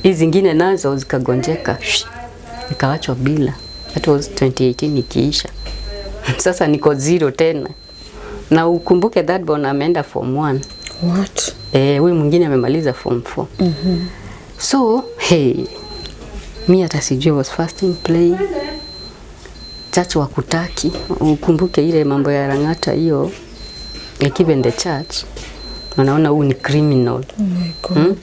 Hizi zingine nazo zikagonjeka, nikawachwa bila. That was 2018 ikiisha. Sasa niko 0 tena. Na ukumbuke that born ameenda form 1. What? Huyu mwingine amemaliza form 4. So, mimi hata sijui was fasting play. Church wakutaki. Ukumbuke ile mambo ya Lang'ata hiyo. Given the church, wanaona huyu ni criminal. Oh my God.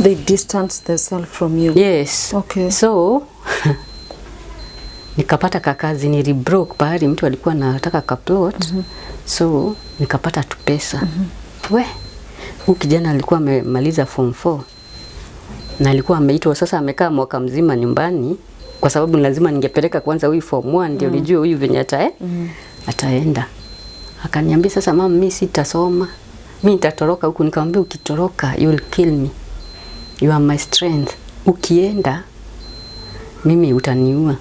They distance themselves from you. Yes. Okay. So, nikapata kakazi, nilibroke pahali mtu alikuwa anataka kaplot. So nikapata tu pesa. Huyu kijana alikuwa amemaliza form 4 na alikuwa ameitwa, sasa amekaa mwaka mzima nyumbani kwa sababu lazima ningepeleka kwanza huyu form 1 ndio nijue huyu venye ataenda. Akaniambia sasa mama, mimi sitasoma, mimi nitatoroka huku. Nikamwambia ukitoroka you will kill me, you are my strength, ukienda mimi utaniua.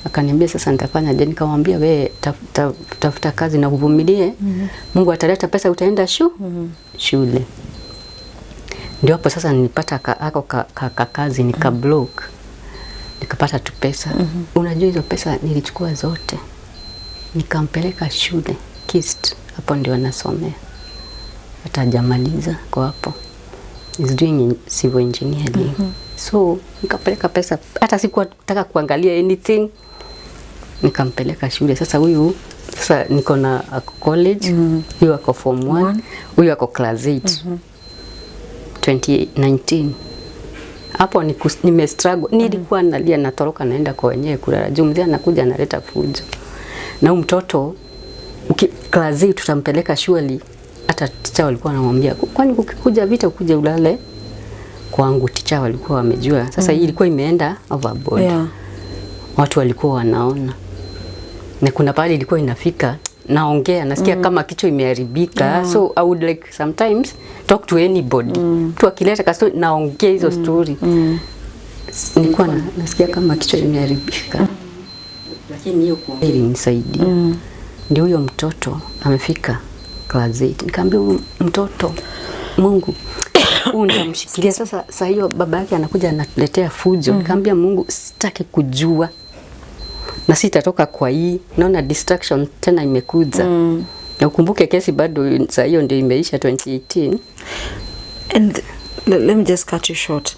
Akaniambia sasa nitafanya je? Nikamwambia wewe tafuta kazi na uvumilie. Mungu ataleta pesa, utaenda shule. Ndio hapo sasa nilipata kazi nikablock. Nikapata tu pesa. Unajua hizo pesa nilichukua zote. Nikampeleka shule KIST, hapo ndio anasomea. Hata hajamaliza kwa hapo. Is doing civil engineering. So nikapeleka pesa, hata sikuwa nataka kuangalia anything. Nikampeleka shule. Sasa huyu sasa niko na college, huyu ako form 1, huyu ako class 8. 2019. Hapo nimestruggle. Nilikuwa nalia, natoroka naenda kwa wenyewe kulala. Mzee anakuja analeta fujo. Na huyu mtoto class 8 tutampeleka shule. Hata ticha walikuwa wanamwambia, kwani ukikuja vita ukuje ulale kwangu. Ticha walikuwa wamejua. Sasa hii ilikuwa imeenda overboard. Watu walikuwa wanaona. Na kuna pale ilikuwa inafika naongea nasikia kama kichwa imeharibika. So I would like sometimes talk to anybody. Tu akileta kaso naongea hizo story. Nilikuwa nasikia kama kichwa imeharibika. Lakini hiyo kuongea ilinisaidia. Ndio huyo mtoto amefika class 8. Nikamwambia mtoto, Mungu unamshikilia. Sasa hiyo baba yake anakuja anatuletea fujo. Nikamwambia Mungu sitaki kujua. Na sitatoka kwa hii. Naona distraction tena imekuja. Na ukumbuke kesi bado saa hiyo ndio imeisha 2018. And let me just cut you short.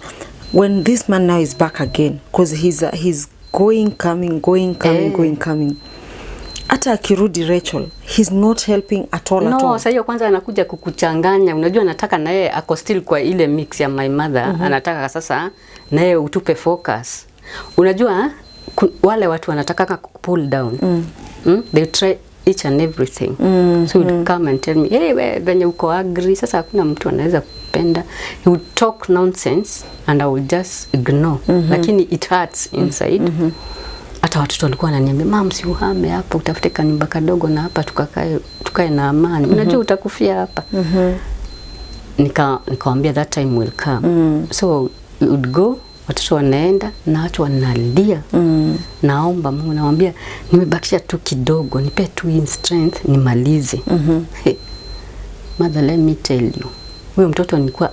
When this man now is back again, because he's going coming. Hata akirudi Rachel, he's not helping at all. No, sasa hiyo kwanza anakuja kukuchanganya. Unajua anataka na yeye ako still kwa ile mix ya my mother. Anataka sasa na yeye utupe focus. Unajua wale watu wanataka pull down. They try each and everything. So you'd come and tell me, hey, venye uko angry. Sasa hakuna mtu anaweza ananipenda. He would talk nonsense and I would just ignore. Lakini it hurts inside. Hata watoto walikuwa wananiambia, "Mom, si uhame hapa, utafute kanyumba kadogo na hapa tukae na amani. Unajua utakufia hapa." Nikamwambia that time will come. So we would go, watoto wanaenda na watu wanalia. Naomba Mungu, namwambia nimebakisha tu kidogo, nipe tu hii strength nimalize. Hey, mother, let me tell you. Huyo mtoto nilikuwa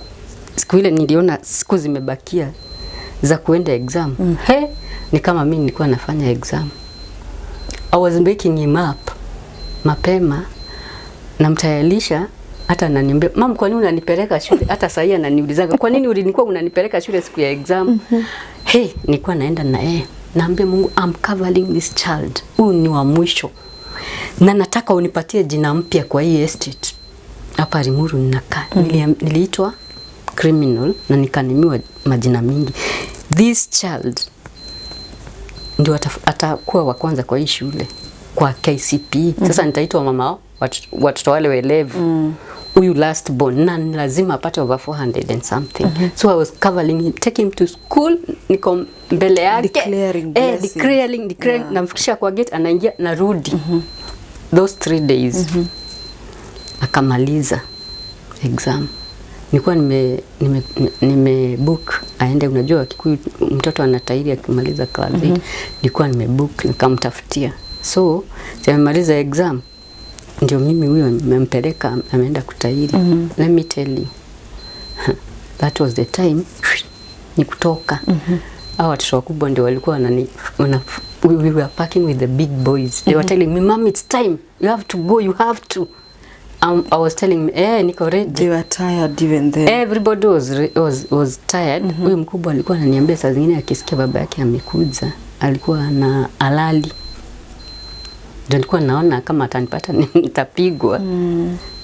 siku ile niliona siku zimebakia za kuenda exam. Hey, ni kama mimi nilikuwa nafanya exam. I was waking him up mapema, namtayarisha. Hata ananiambia, "Mom, kwa nini unanipeleka shule?" Hata sasa ananiulizaga, "Kwa nini ulikuwa unanipeleka shule siku ya exam?" Hey, nilikuwa naenda na naambia Mungu, I'm covering this child. Huyu ni wa mwisho. Na nataka unipatie jina mpya kwa hii estate. Hapa Limuru ninakaa. Niliitwa criminal na nikanimiwa majina mingi. This child ndio atakuwa wa kwanza kwa hii shule, kwa KCPE. Sasa nitaitwa mama watoto wale welevu. Huyu last born na lazima apate over 400 and something. So I was covering him, take him to school, niko mbele yake declaring namfikisha kwa gate, anaingia narudi. Those 3 days akamaliza exam. Nilikuwa nime book aende, unajua Kikuyu mtoto anatairi akimaliza class 8. Nilikuwa nimebook nikamtafutia. So amemaliza exam, ndio mimi huyo nimempeleka ameenda kutairi. Let me tell you, that was the time ni kutoka. Hao watoto wakubwa ndio walikuwa we were parking with the big boys. They were telling me, "Mom, it's time. You have to go, you have to." I was telling me, niko ready. They were tired even then. Everybody was tired. Huyu mkubwa alikuwa ananiambia saa zingine akisikia baba yake amekuja, alikuwa na alali. Ndio alikuwa naona kama atanipata nitapigwa.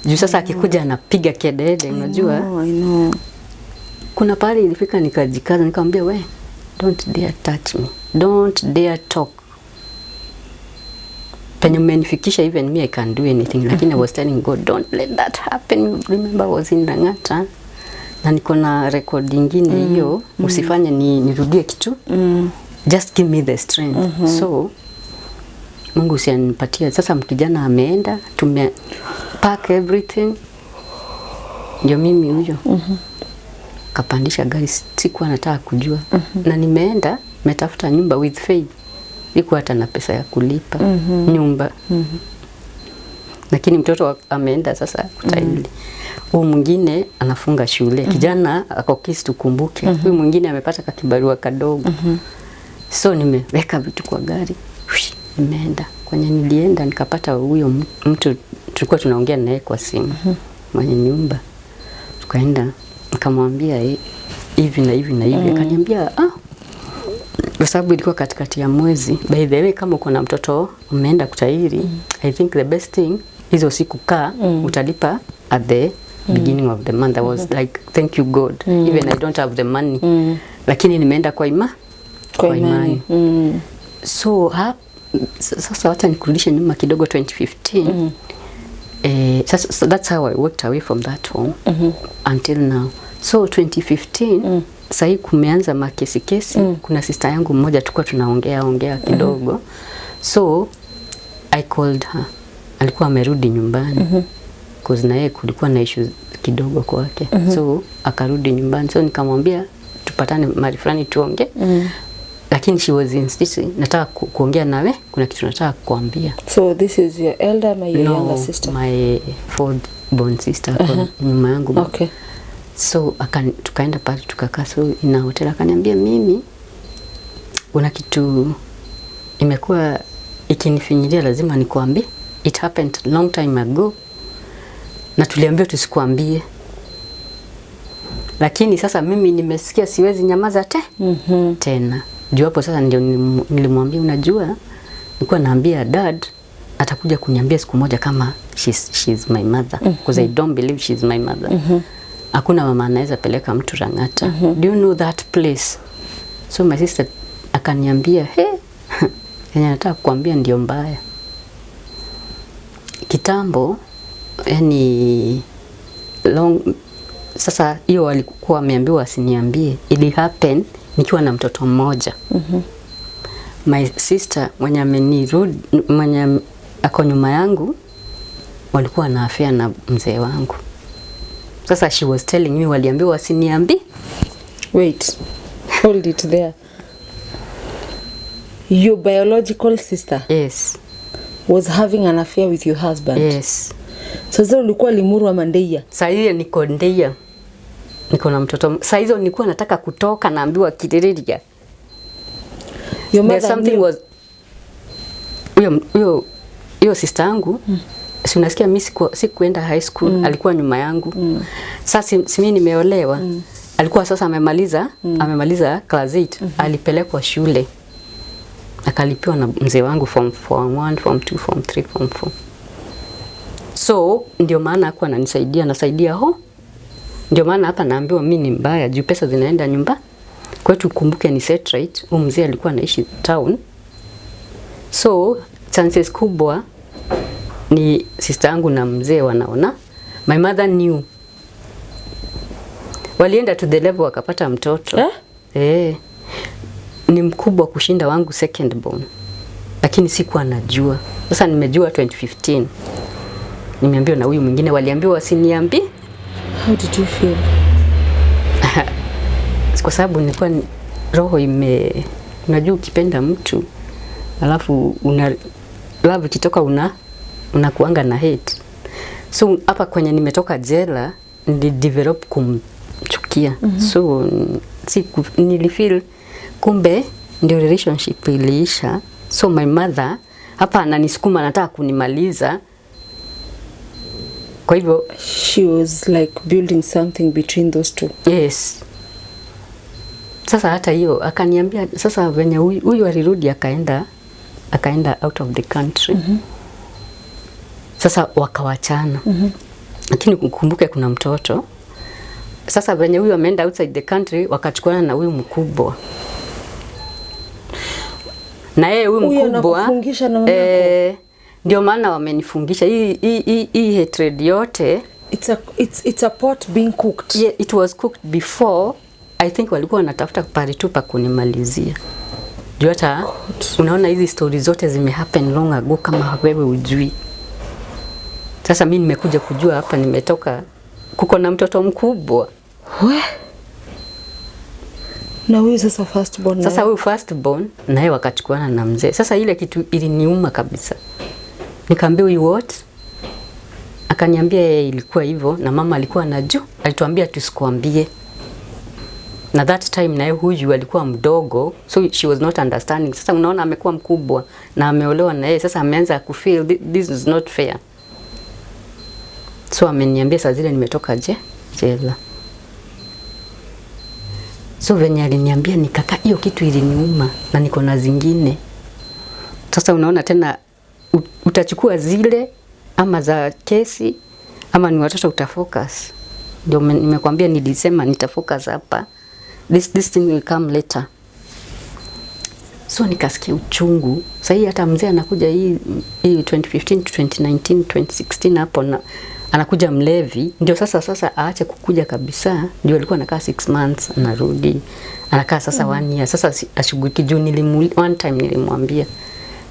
Juu sasa akikuja anapiga kelele, unajua. I know. Kuna pale ilifika nikajikaza, nikamwambia, "We, don't dare touch me. Don't dare talk. Penye mmenifikisha, even me I can do anything." Lakini I was telling God, "Don't let that happen." Remember I was in Lang'ata. Na niko na record nyingine hiyo, usifanye nirudie kitu. Just give me the strength. So Mungu usinipatie. Sasa mkijana ameenda, pack everything. Ndio mimi huyo. Kapandisha gari, sikuwa nataka kujua. Na nimeenda, metafuta nyumba with faith. Siku hata na pesa ya kulipa nyumba. Lakini mtoto ameenda sasa kutaili. Huyu mwingine anafunga shule. Kijana ako Kisi tukumbuke. Huyu mwingine amepata kakibarua kadogo. So nimeweka vitu kwa gari. Nimeenda. Kwenye nilienda nikapata huyo mtu tulikuwa tunaongea naye kwa simu. Mwenye nyumba. Tukaenda nikamwambia hivi na hivi na hivi. Akaniambia, kwa sababu ilikuwa katikati ya mwezi. By the way, kama uko na mtoto umeenda kutairi, I think the best thing hizo siku utalipa at the beginning of the month. I was like, thank you God. Even I don't have the money. Lakini nimeenda kwa imani. So sasa wacha nikurudishe nyuma kidogo 2015. So that's how I walked away from that home until now. So 2015 sasa kumeanza makesi. Kuna sister yangu mmoja tulikuwa tunaongea kidogo. So I called her. Alikuwa amerudi nyumbani. Cause na yeye kulikuwa na issues kidogo kwake. So akarudi nyumbani. So nikamwambia tupatane mahali fulani tuongee. Lakini she was insisting, nataka kuongea nawe, kuna kitu nataka kukuambia. So this is your elder or your younger sister? My fourth born sister kwa nyuma yangu. Okay. So tukaenda pale tukakaa, so ina hotel. Akaniambia, "Mimi kuna kitu imekuwa ikinifinyilia, lazima nikuambie. It happened long time ago. Na tuliambiwa tusikuambie. Lakini sasa mimi nimesikia, siwezi nyamaza tena." Juu hapo sasa ndio nilimwambia, "Unajua, nilikuwa naambia dad atakuja kuniambia siku moja kama she's my mother, because I don't believe she's my mother. Hakuna mama anaweza peleka mtu Lang'ata. Do you know that place?" So my sister akaniambia, "Yenye nataka kukuambia ndio mbaya." Kitambo, yani sasa hiyo walikuwa wameambiwa asiniambie, ili happen nikiwa na mtoto mmoja. My sister mwenye ako nyuma yangu walikuwa na affair na mzee wangu. Sasa she was telling me waliambiwa asiniambie. Wait, hold it there. Your biological sister, yes, was having an affair with your husband? Yes. Sasa ulikuwa Limuru ama Ndeia? Sasa hiyo niko Ndeia. Niko na mtoto. Sasa hizo nilikuwa nataka kutoka, naambiwa Kiririria. There something was huyo sister yangu. Si unasikia mimi sikuenda high school, alikuwa nyuma yangu. Sasa mimi nimeolewa. Alikuwa sasa amemaliza class 8, alipelekwa shule. Akalipiwa na mzee wangu form 1, form 2, form 3, form 4. So ndio maana hakuwa anasaidia ho. Ndio maana hapa naambiwa mimi ni mbaya juu pesa zinaenda nyumba. Kwetu kumbuke ni set right, mzee alikuwa anaishi town. So chances kubwa ni sister yangu na mzee wanaona. My mother knew. Walienda to the level wakapata mtoto. Ni mkubwa kushinda wangu second born. Lakini sikuwa najua. Sasa nimejua 2015. Nimeambiwa na huyu mwingine, waliambiwa wasiniambie. How did you feel? Kwa sababu nilikuwa roho unajua ukipenda mtu alafu love kitoka unakuanga na hate. So hapa kwenye nimetoka jela nilidevelop kumchukia. So nilifeel kumbe ndio relationship iliisha. So my mother hapa ananisukuma, anataka kunimaliza. Kwa hivyo she was like building something between those two. Yes. Sasa hata hiyo akaniambia sasa venye huyu alirudi akaenda out of the country. Sasa wakawachana. Lakini kukumbuke kuna mtoto. Sasa venye huyu ameenda outside the country wakachukuana na huyu mkubwa. Na yeye huyu mkubwa ndio maana wamenifungisha hii hatred yote. It's a pot being cooked. Yeah, it was cooked before. I think walikuwa wanatafuta pari tu pa kunimalizia. Juu hata unaona hizi stories zote zimehappen long ago kama wewe ujui. Sasa mimi nimekuja kujua hapa nimetoka kuko na mtoto mkubwa. Na huyu sasa first born. Sasa huyu first born naye wakachukuana na mzee. Sasa ile kitu iliniuma kabisa. Nikamwambia huyu what? Akaniambia ilikuwa hivyo na mama alikuwa anajua. Alituambia tusikuambie. Na that time naye huyu alikuwa mdogo, so she was not understanding. Sasa unaona amekuwa mkubwa na ameolewa na yeye, sasa ameanza kufeel this is not fair. So ameniambia saa zile nimetoka jela. So venye aliniambia nikaka hiyo kitu iliniuma na niko na zingine. Sasa unaona tena utachukua zile ama za kesi ama ni watoto utafocus. Ndio nimekwambia nilisema nitafocus hapa. This thing will come later. So nikasikia uchungu. Sasa hata mzee anakuja hii 2015 to 2019 2016 hapo na anakuja mlevi. Ndio sasa aache kukuja kabisa. Ndio alikuwa anakaa 6 months anarudi. Anakaa sasa 1 year. Sasa ashughuliki juu one time nilimwambia.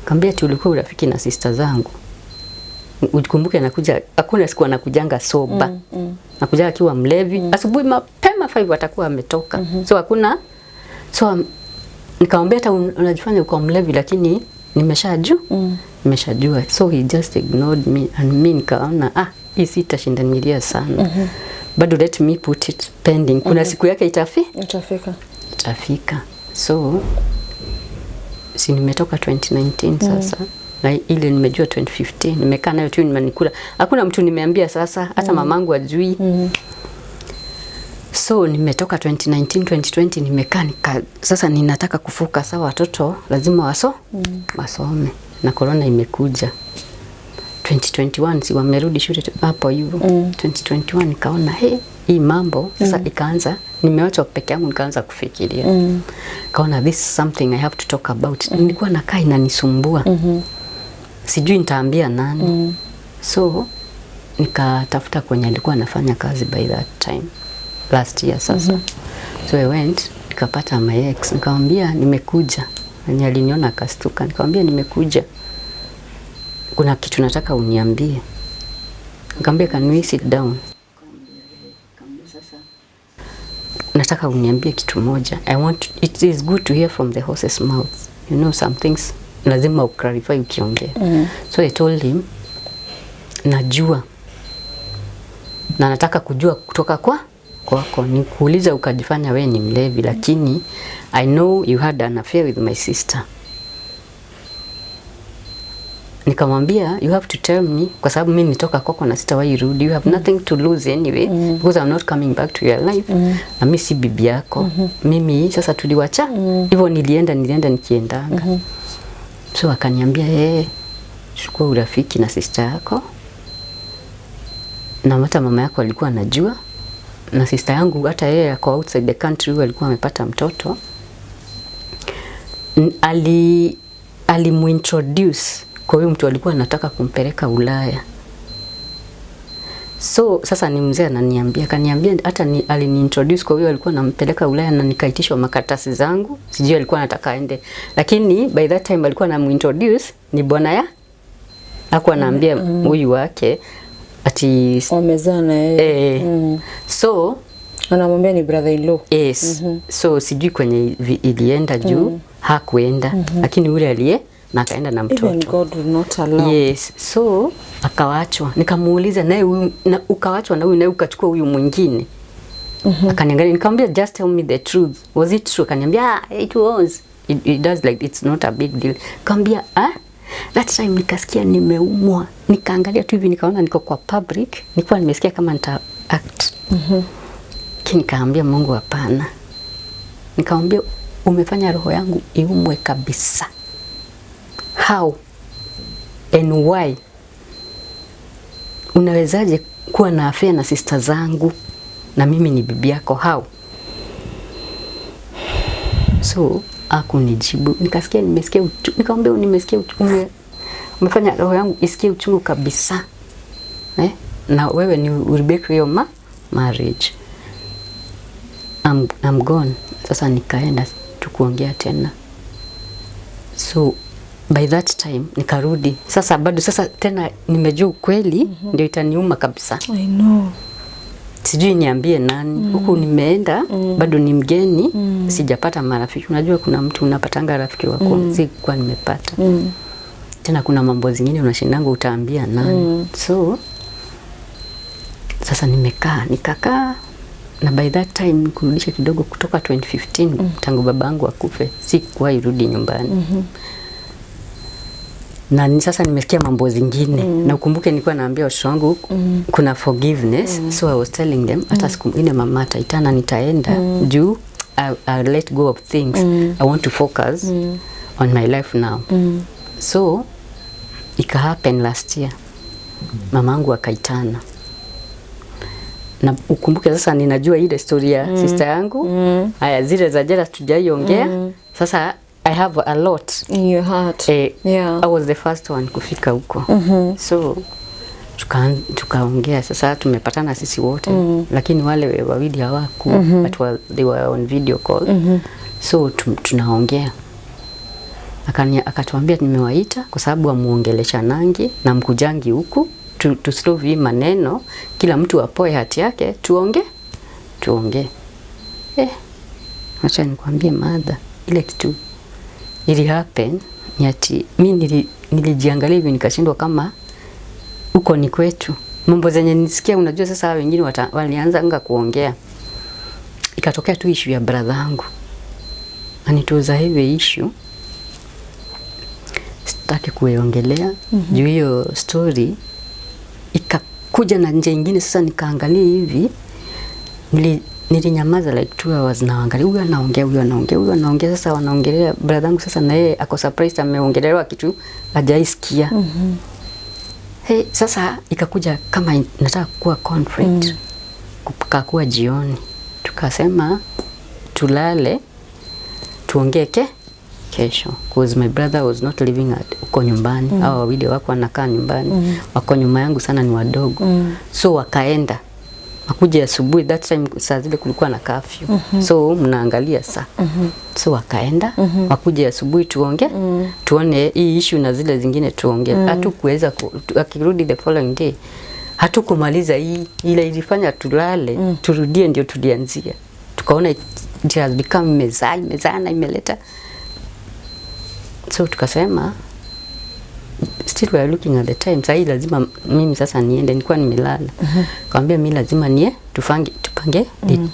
Kaambia ati ulikuwa urafiki na sister zangu. Ujikumbuke anakuja, hakuna siku anakujanga soba. Anakuja akiwa mlevi. Asubuhi mapema 5 atakuwa ametoka. So hakuna. So nikamwambia hata unajifanya uko mlevi lakini nimeshajua. So he just ignored me and me nikaona hii sitashindanilia sana. Bado let me put it pending. Kuna siku yake itafika. So si nimetoka 2019 sasa. Na ile nimejua 2015 nimekaa nayo tu nimenikula. Hakuna mtu nimeambia sasa hata mamangu ajui. So nimetoka 2019 2020 nimekaa sasa ninataka kufuka sawa watoto lazima wasome na corona imekuja 2021 si wamerudi shule hapo hivyo 2021 nikaona hii mambo sasa ikaanza nimeacha peke yangu nikaanza kufikiria kaona this is something I have to talk about nilikuwa nakaa inanisumbua sijui nitaambia nani so nikatafuta kwenye alikuwa anafanya kazi by that time last year sasa. So I went, nikapata my ex, nikamwambia nimekuja. Na aliniona akastuka, nikamwambia nimekuja. Kuna kitu nataka uniambie. Nikamwambia can we sit down? Nataka uniambie kitu moja. It is good to hear from the horse's mouth. You know some things lazima uclarify ukiongea. So I told him najua. Na nataka kujua kutoka kwako. Nikuuliza ukajifanya we ni mlevi, lakini I know you had an affair with my sister. Nikamwambia you have to tell me kwa sababu mimi nitoka kwako na sitawahi rudi. You have nothing to lose anyway because I'm not coming back to your life. Na mimi si bibi yako. Mimi sasa tuliwacha. Hivyo nilienda nikiendanga. So akaniambia chukua urafiki na sister yako. Na hata mama yako alikuwa anajua. Na sister yangu hata yeye ako outside the country, alikuwa amepata mtoto. Alimuintroduce kwa huyo mtu alikuwa anataka kumpeleka Ulaya. So sasa ni mzee ananiambia, kaniambia hata aliniintroduce kwa huyo alikuwa anampeleka Ulaya na nikaitishwa makaratasi zangu. Sijui alikuwa anataka aende. Lakini by that time alikuwa anamuintroduce ni bwana ya hakuwa anaambia huyu wake ati wamezana yeye. So anamwambia ni brother in law. Yes. So sijui kwenye ilienda juu hakuenda, lakini yule aliye na akaenda na mtoto. Even God will not allow. Yes. So akawachwa. Nikamuuliza naye ukawachwa na huyu naye ukachukua huyu mwingine. Akaniangalia, nikamwambia just tell me the truth. Was it true? Akaniambia it was. It does like it's not a big deal. Nikamwambia that time nikasikia nimeumwa. Nikaangalia tu hivi nikaona niko kwa public. Nilikuwa nimesikia kama nita act. Nikaambia Mungu hapana. Nikamwambia umefanya roho yangu iumwe kabisa. How and why? Unawezaje kuwa na affair na sister zangu na mimi ni bibi yako? How? So hakunijibu. Nikasikia nimesikia uchungu. Nikamwambia nimesikia uchungu. Umefanya roho yangu isikie uchungu kabisa. Na wewe ni break your marriage. I'm gone. Sasa nikaenda tukuongea tena. So by that time nikarudi. Sasa bado sasa tena nimejua kweli ndio itaniuma kabisa. I know. Sijui niambie nani. Huku nimeenda bado ni mgeni, sijapata marafiki. Unajua kuna mtu unapatanga rafiki wako, si kwa nimepata. Tena kuna mambo zingine unashindanga utaambia nani. So sasa nikakaa na by that time kurudisha kidogo kutoka 2015 tangu babangu akufe sikuwa irudi nyumbani. Na sasa nimesikia mambo zingine na ukumbuke nilikuwa naambia watoto wangu kuna forgiveness. So I was telling them hata siku nyingine mama ataitana nitaenda juu I'll let go of things. I want to focus on my life now. So ika happen last year. Mamangu akaitana. Na ukumbuke sasa ninajua ile story ya sister yangu. Haya zile za jela tujaiongea. Sasa I have a lot in your heart. Yeah. I was the first one kufika huko. So tukaongea sasa tumepatana sisi wote. Lakini wale wawili hawaku but they were on video call. So tunaongea. Akatuambia nimewaita kwa sababu amuongelesha nangi na mkujangi huku. To solve hii maneno kila mtu apoe hati yake tuongee. Acha nikwambie mada ile kitu ili happen ni ati mimi nilijiangalia hivi nikashindwa kama huko ni kwetu. Mambo zenye nisikia unajua sasa wengine walianza kuongea. Ikatokea tu issue ya brother yangu. And it was a heavy issue. Sitaki kuiongelea juu hiyo story ikakuja na nje nyingine. Sasa nikaangalia hivi nilinyamaza like 2 hours naangalia huyu anaongea sasa wanaongelea brother yangu sasa na yeye ako surprised ameongelewa kitu hajaisikia. Sasa ikakuja kama nataka kuwa conflict. Kukakuwa jioni tukasema tulale tuongee kesho because my brother was not living uko nyumbani. Hao wawili wako wanakaa nyumbani. Wako nyuma yangu sana ni wadogo. So wakaenda akuje asubuhi, that time saa zile kulikuwa na curfew. So mnaangalia saa. So wakaenda, wakuje asubuhi tuonge, tuone hii issue na zile zingine tuonge. Hatukuweza akirudi the following day. Hatukumaliza hii ile ilifanya tulale, turudie ndio tulianzia. Tukaona it has become mezana imeleta. So tukasema still we are looking at the time. Sasa hii lazima mimi sasa niende, nilikuwa nimelala. Kaambia mimi lazima tupange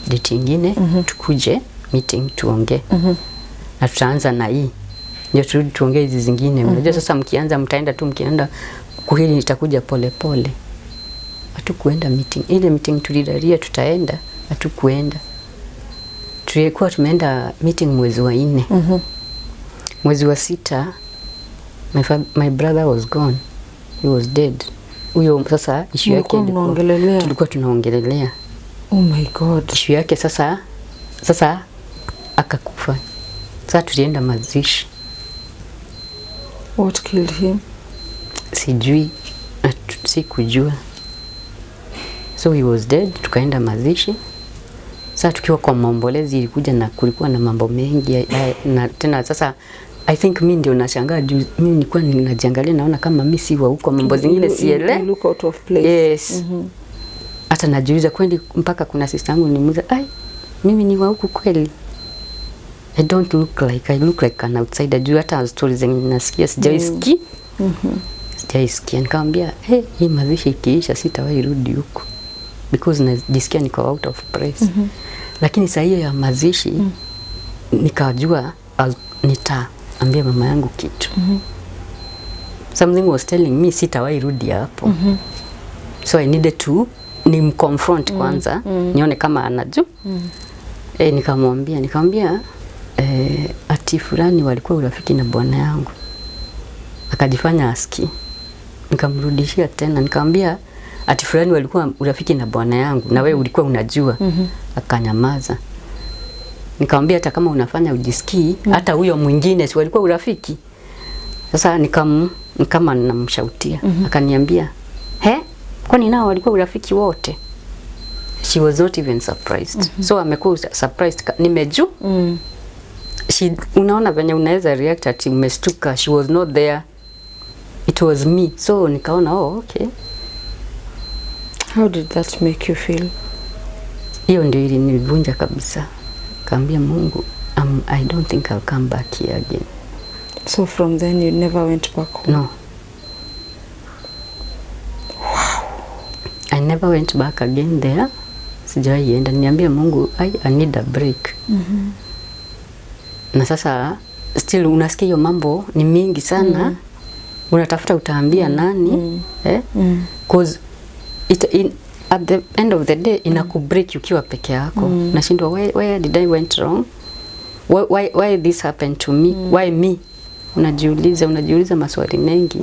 date nyingine, tukuje meeting tuongee. Na tutaanza na hii. Ndio turudi tuongee hizi zingine. Unajua sasa mkianza mtaenda tu mkienda kweli nitakuja pole pole. Hatukuenda meeting. Ile meeting tulidaria tutaenda, hatukuenda. Tulikuwa tumeenda meeting mwezi wa 4. Mwezi wa 6 my brother was gone. He was dead. Huyo sasa issue yake tulikuwa tunaongelelea. Oh my God. Issue yake sasa akakufa. Sasa tulienda mazishi. What killed him? Sijui, sikujua. So he was dead, tukaenda mazishi. Sasa tukiwa kwa maombolezi ilikuja na kulikuwa na mambo mengi na tena sasa I think mimi ndio nashangaa juu mimi nilikuwa ninajiangalia naona kama mimi si wa huko, mambo zingine siele. You look out of place. Yes. Hata najiuliza kweli, mpaka kuna sister yangu nimuuliza, mimi ni wa huko kweli? I don't look like, I look like an outsider. Juu hata stories zenye nasikia sijaisikia. Sijaisikia. Nikamwambia, hii mazishi ikiisha sitawahi rudi huko. Because najisikia niko out of place. Lakini saa hiyo ya mazishi nikajua nitaambia mama yangu kitu. Something was telling me sitawahi rudi hapo. So I needed to nimconfront kwanza, nione kama anajua. Nikamwambia ati fulani walikuwa urafiki na bwana yangu. Akajifanya aski. Nikamrudishia tena, nikamwambia ati fulani walikuwa urafiki na bwana yangu na wewe ulikuwa unajua. Akanyamaza. Nikamwambia hata kama unafanya ujisikii, hata huyo mwingine si walikuwa urafiki. Sasa kama ninamshautia. Akaniambia, kwani nao walikuwa urafiki wote? She was not even surprised. So amekuwa surprised. Nimejua. Unaona venye unaweza react ati umestuka. She was not there. It was me. So nikaona okay. How did that make you feel? Hiyo ndio ilinivunja kabisa. Kaambia Mungu, I don't think I'll come back here again. So from then you never went back home? No. Wow. I never went back again there. Sijawahi enda. Niambia Mungu, I need a break. Na sasa still unasikia hiyo mambo ni mingi sana. Unatafuta utaambia nani? Cause at the end of the day inakubreak ukiwa peke yako. Nashindwa where did I went wrong? Why this happened to me? Why me? Unajiuliza maswali mengi.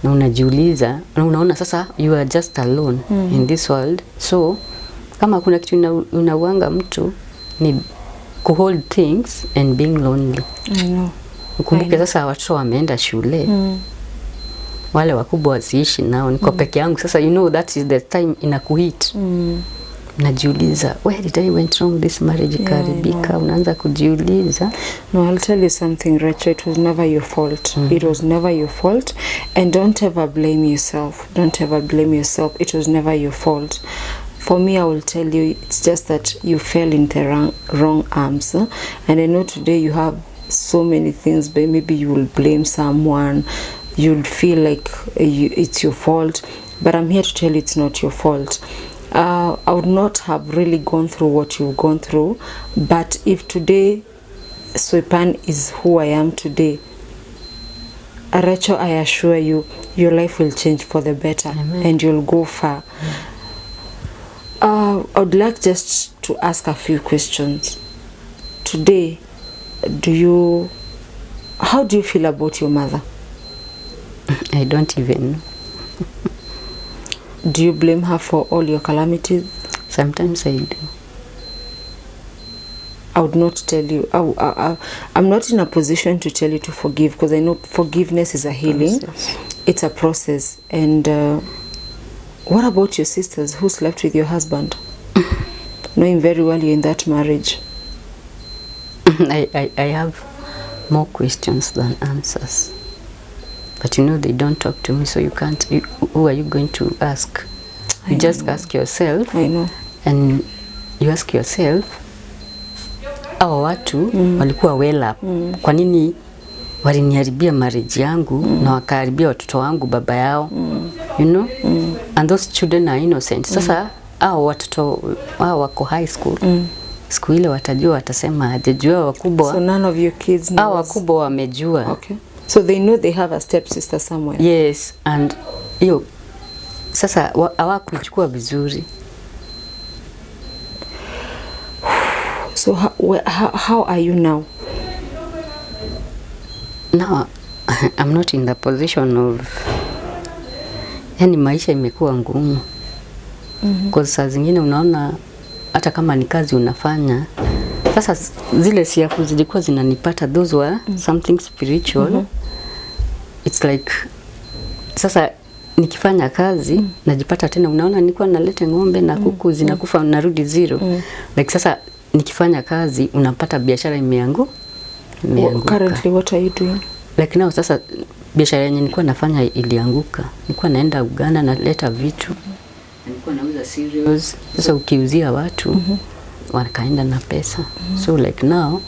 Na unajiuliza na unaona sasa you are just alone in this world. So kama kuna kitu unawanga mtu ni hold things and being lonely. I know. Ukumbuke sasa watoto wameenda shule. Wale wakubwa wasiishi nao, niko peke yangu. Sasa you know that is the time inakuhit. Najiuliza, where did I went wrong this marriage karibika? Unaanza kujiuliza. No, I'll tell you something, Rachel. It was never your fault. It was never your fault. And don't ever blame yourself. Don't ever blame yourself. It was never your fault. For me, I will tell you, it's just that you fell in the wrong arms. And I know today you have so many things, but maybe you will blame someone. You'll feel like it's your fault. But I'm here to tell you it's not your fault. I would not have really gone through what you've gone through. But if today Swepan is who I am today, Rachel, I assure you, your life will change for the better. Amen. And you'll go far. I would like just to ask a few questions. Today, how do you feel about your mother? I don't even know. Do you blame her for all your calamities? Sometimes I do. I would not tell you. I'm not in a position to tell you to forgive, because I know forgiveness is a healing. Process. It's a process, and What about your sisters who slept with your husband? Knowing very well you're in that marriage. I have more questions than answers. But you know, they don't talk to me, so you can't, who are you going to ask? You just ask yourself. I know. And you ask yourself, hawa watu walikuwa well up. Kwa nini waliniharibia marriage yangu na wakaharibia watoto wangu baba yao? You know? And those children are innocent. Sasa hao watoto hao wako high school. Siku ile watajua, watasema hajajua wakubwa. So none of your kids knows. Hao wakubwa wamejua. Okay. So they know they have a stepsister somewhere. Yes, and hiyo sasa hawakuchukua vizuri. So how are you now? Now I'm not in the position of, yani maisha imekuwa ngumu. Kwa saa zingine unaona hata kama ni kazi unafanya, sasa zile siafu zilikuwa zinanipata, those were something spiritual. It's like sasa nikifanya kazi najipata tena, unaona nilikuwa naleta ng'ombe na kuku zinakufa, narudi zero. Like sasa nikifanya kazi unapata biashara imeanguka. Currently what are you doing? Like now sasa biashara yenye nilikuwa nafanya ilianguka. Nilikuwa naenda Uganda naleta vitu. Nilikuwa nauza cereals. Sasa ukiuzia watu wakaenda na pesa. So like now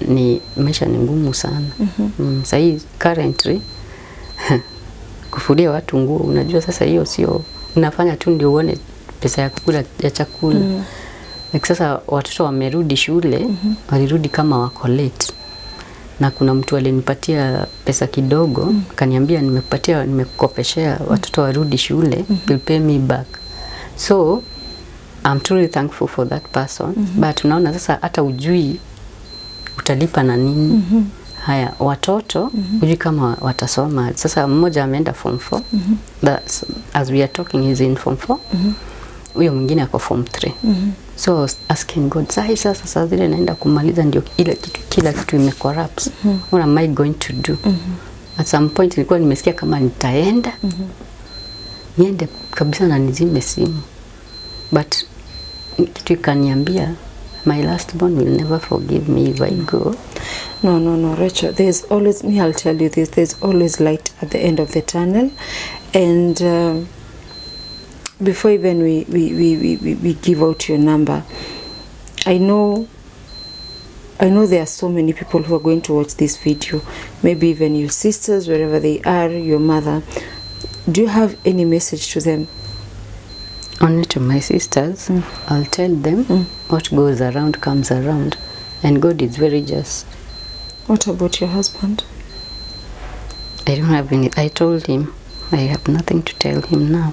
ni maisha ni ngumu sana. Sasa hii currently kufulia watu nguo, unajua sasa hiyo sio unafanya tu ndio uone pesa ya kukula ya chakula. Like sasa watoto wamerudi shule, walirudi kama wako late. Na kuna mtu alinipatia pesa kidogo, akaniambia nimekukopeshea watoto warudi shule, will pay me back. So I'm truly thankful for that person. But unaona sasa hata ujui utalipa na nini. Haya watoto ujui kama watasoma. Sasa mmoja ameenda form 4. That's, as we are talking, he's in form 4. Huyo mwingine ako form 3. So I was asking God, sasa zile naenda kumaliza ndio kila kitu imecorrupt. What am I going to do? At some point nilikuwa nimesikia kama nitaenda. Niende kabisa na nizime simu. But kitu ikaniambia, my last born will never forgive me if I go. No, Rachel, there's always, I'll tell you this, there's always light at the end of the tunnel. And before even we give out your number, I know there are so many people who are going to watch this video, maybe even your sisters, wherever they are, your mother. Do you have any message to them? Only to my sisters. I'll tell them what goes around comes around, and God is very just. What about your husband? I don't have any. I told him I have nothing to tell him now.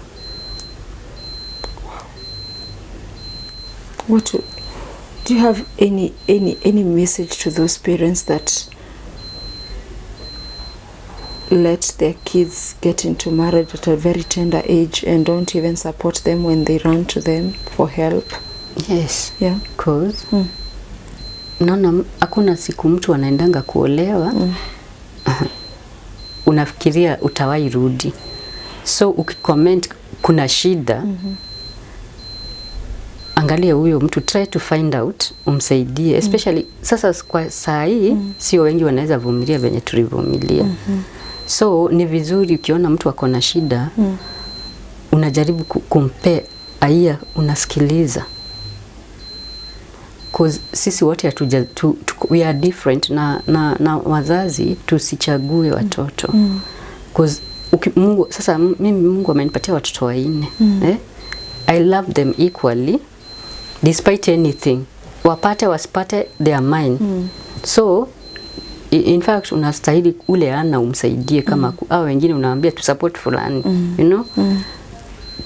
Do you have any message to those parents that let their kids get into marriage at a very tender age and don't even support them when they run to them for help? Yes. Yeah. Because naona hakuna siku mtu anaendanga kuolewa unafikiria utawahi rudi. So ukicomment kuna shida, angalia huyo mtu, try to find out, umsaidie. Especially sasa kwa saa hii sio wengi wanaweza vumilia venye tulivumilia. So ni vizuri ukiona mtu ako na shida unajaribu kumpe aya, unasikiliza. Cause sisi wote we are different, na wazazi tusichague watoto. Cause Mungu sasa Mungu amenipatia watoto 4. I love them equally despite anything. Wapate wasipate, they are mine. So in fact unastahili ule ana umsaidie kama au wengine unawaambia tu support fulani. You know?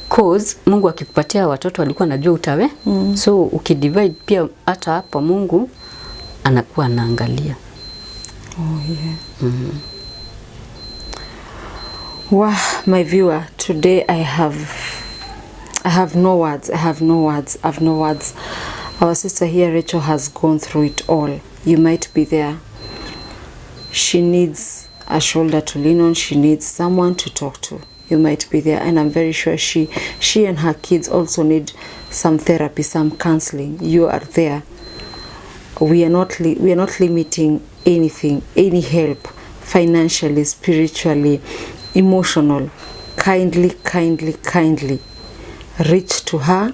Cause Mungu akikupatia watoto alikuwa anajua utawe. So ukidivide pia hata hapo Mungu anakuwa anaangalia. Oh yeah. Wow, my viewer, today I have no words. I have no words. Our sister here, Rachel, has gone through it all. You might be there. She needs a shoulder to lean on. She needs someone to talk to. you might be there. And I'm very sure she and her kids also need some therapy, some counseling. You are there. We are not limiting anything, any help, financially, spiritually, emotional. Kindly reach to her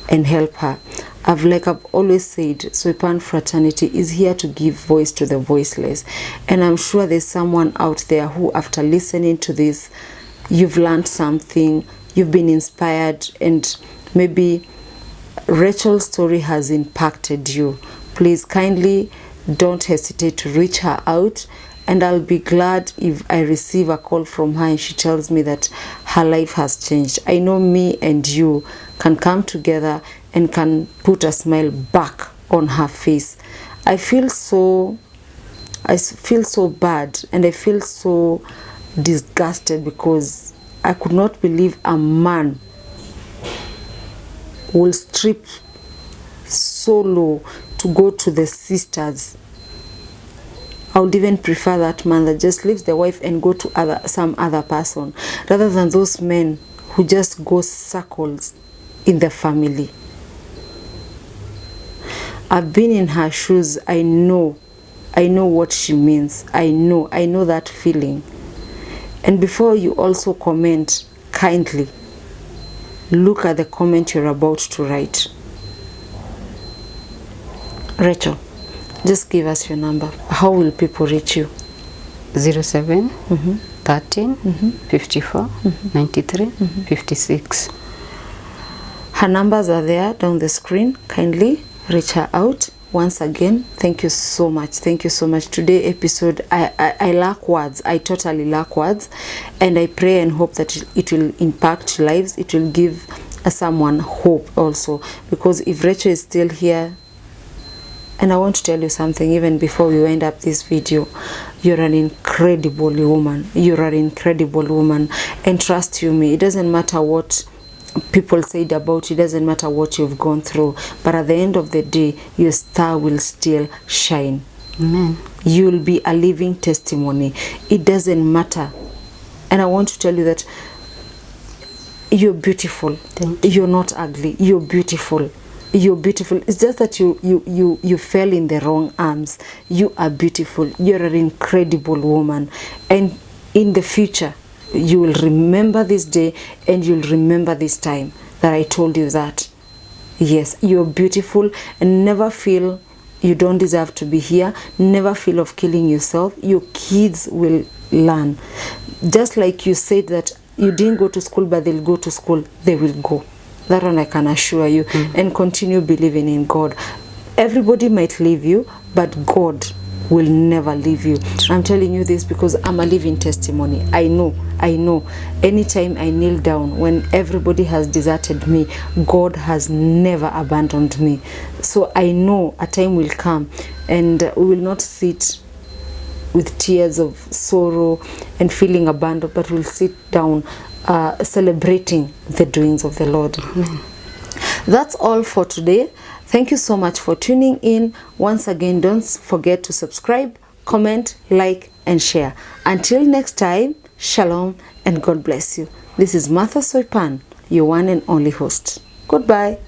and help her. Like I've always said, Soipan Fraternity is here to give voice to the voiceless. And I'm sure there's someone out there who, after listening to this, you've learned something, you've been inspired, and maybe Rachel's story has impacted you. Please kindly don't hesitate to reach her out. And I'll be glad if I receive a call from her and she tells me that her life has changed. I know me and you can come together and can put a smile back on her face. I feel so bad and I feel so disgusted because I could not believe a man will strip so low to go to the sisters. I would even prefer that man that just leaves the wife and go to some other person, rather than those men who just go circles in the family. I've been in her shoes. I know what she means. I know that feeling. And before you also comment, kindly look at the comment you're about to write. Rachel, just give us your number. How will people reach you? 07 13 54 93 56. Her numbers are there down the screen. Kindly reach her out. Once again, thank you so much. Thank you so much. Today episode, I lack words. I totally lack words. And I pray and hope that it will impact lives. It will give someone hope also. Because if Rachel is still here, and I want to tell you something even before we wind up this video, you're an incredible woman. You're an incredible woman. And trust you me, it doesn't matter what people said about you, it doesn't matter what you've gone through, but at the end of the day, your star will still shine. Amen. You'll be a living testimony. It doesn't matter. And I want to tell you that you're beautiful. Thank you. You're not ugly. You're beautiful. You're beautiful. It's just that you fell in the wrong arms. You are beautiful. You're an incredible woman. And in the future, you will remember this day and you'll remember this time that I told you that. Yes, you're beautiful, and never feel you don't deserve to be here. Never feel of killing yourself. Your kids will learn. Just like you said that you didn't go to school, but they'll go to school. They will go. That one I can assure you. And continue believing in God. Everybody might leave you, but God will never leave you. I'm telling you this because I'm a living testimony. I know. Anytime I kneel down, when everybody has deserted me, God has never abandoned me. So I know a time will come and we will not sit with tears of sorrow and feeling abandoned, but we'll sit down celebrating the doings of the Lord. Amen. That's all for today. Thank you so much for tuning in. Once again, don't forget to subscribe, comment, like, and share. Until next time, shalom and God bless you. This is Martha Soipan, your one and only host. Goodbye.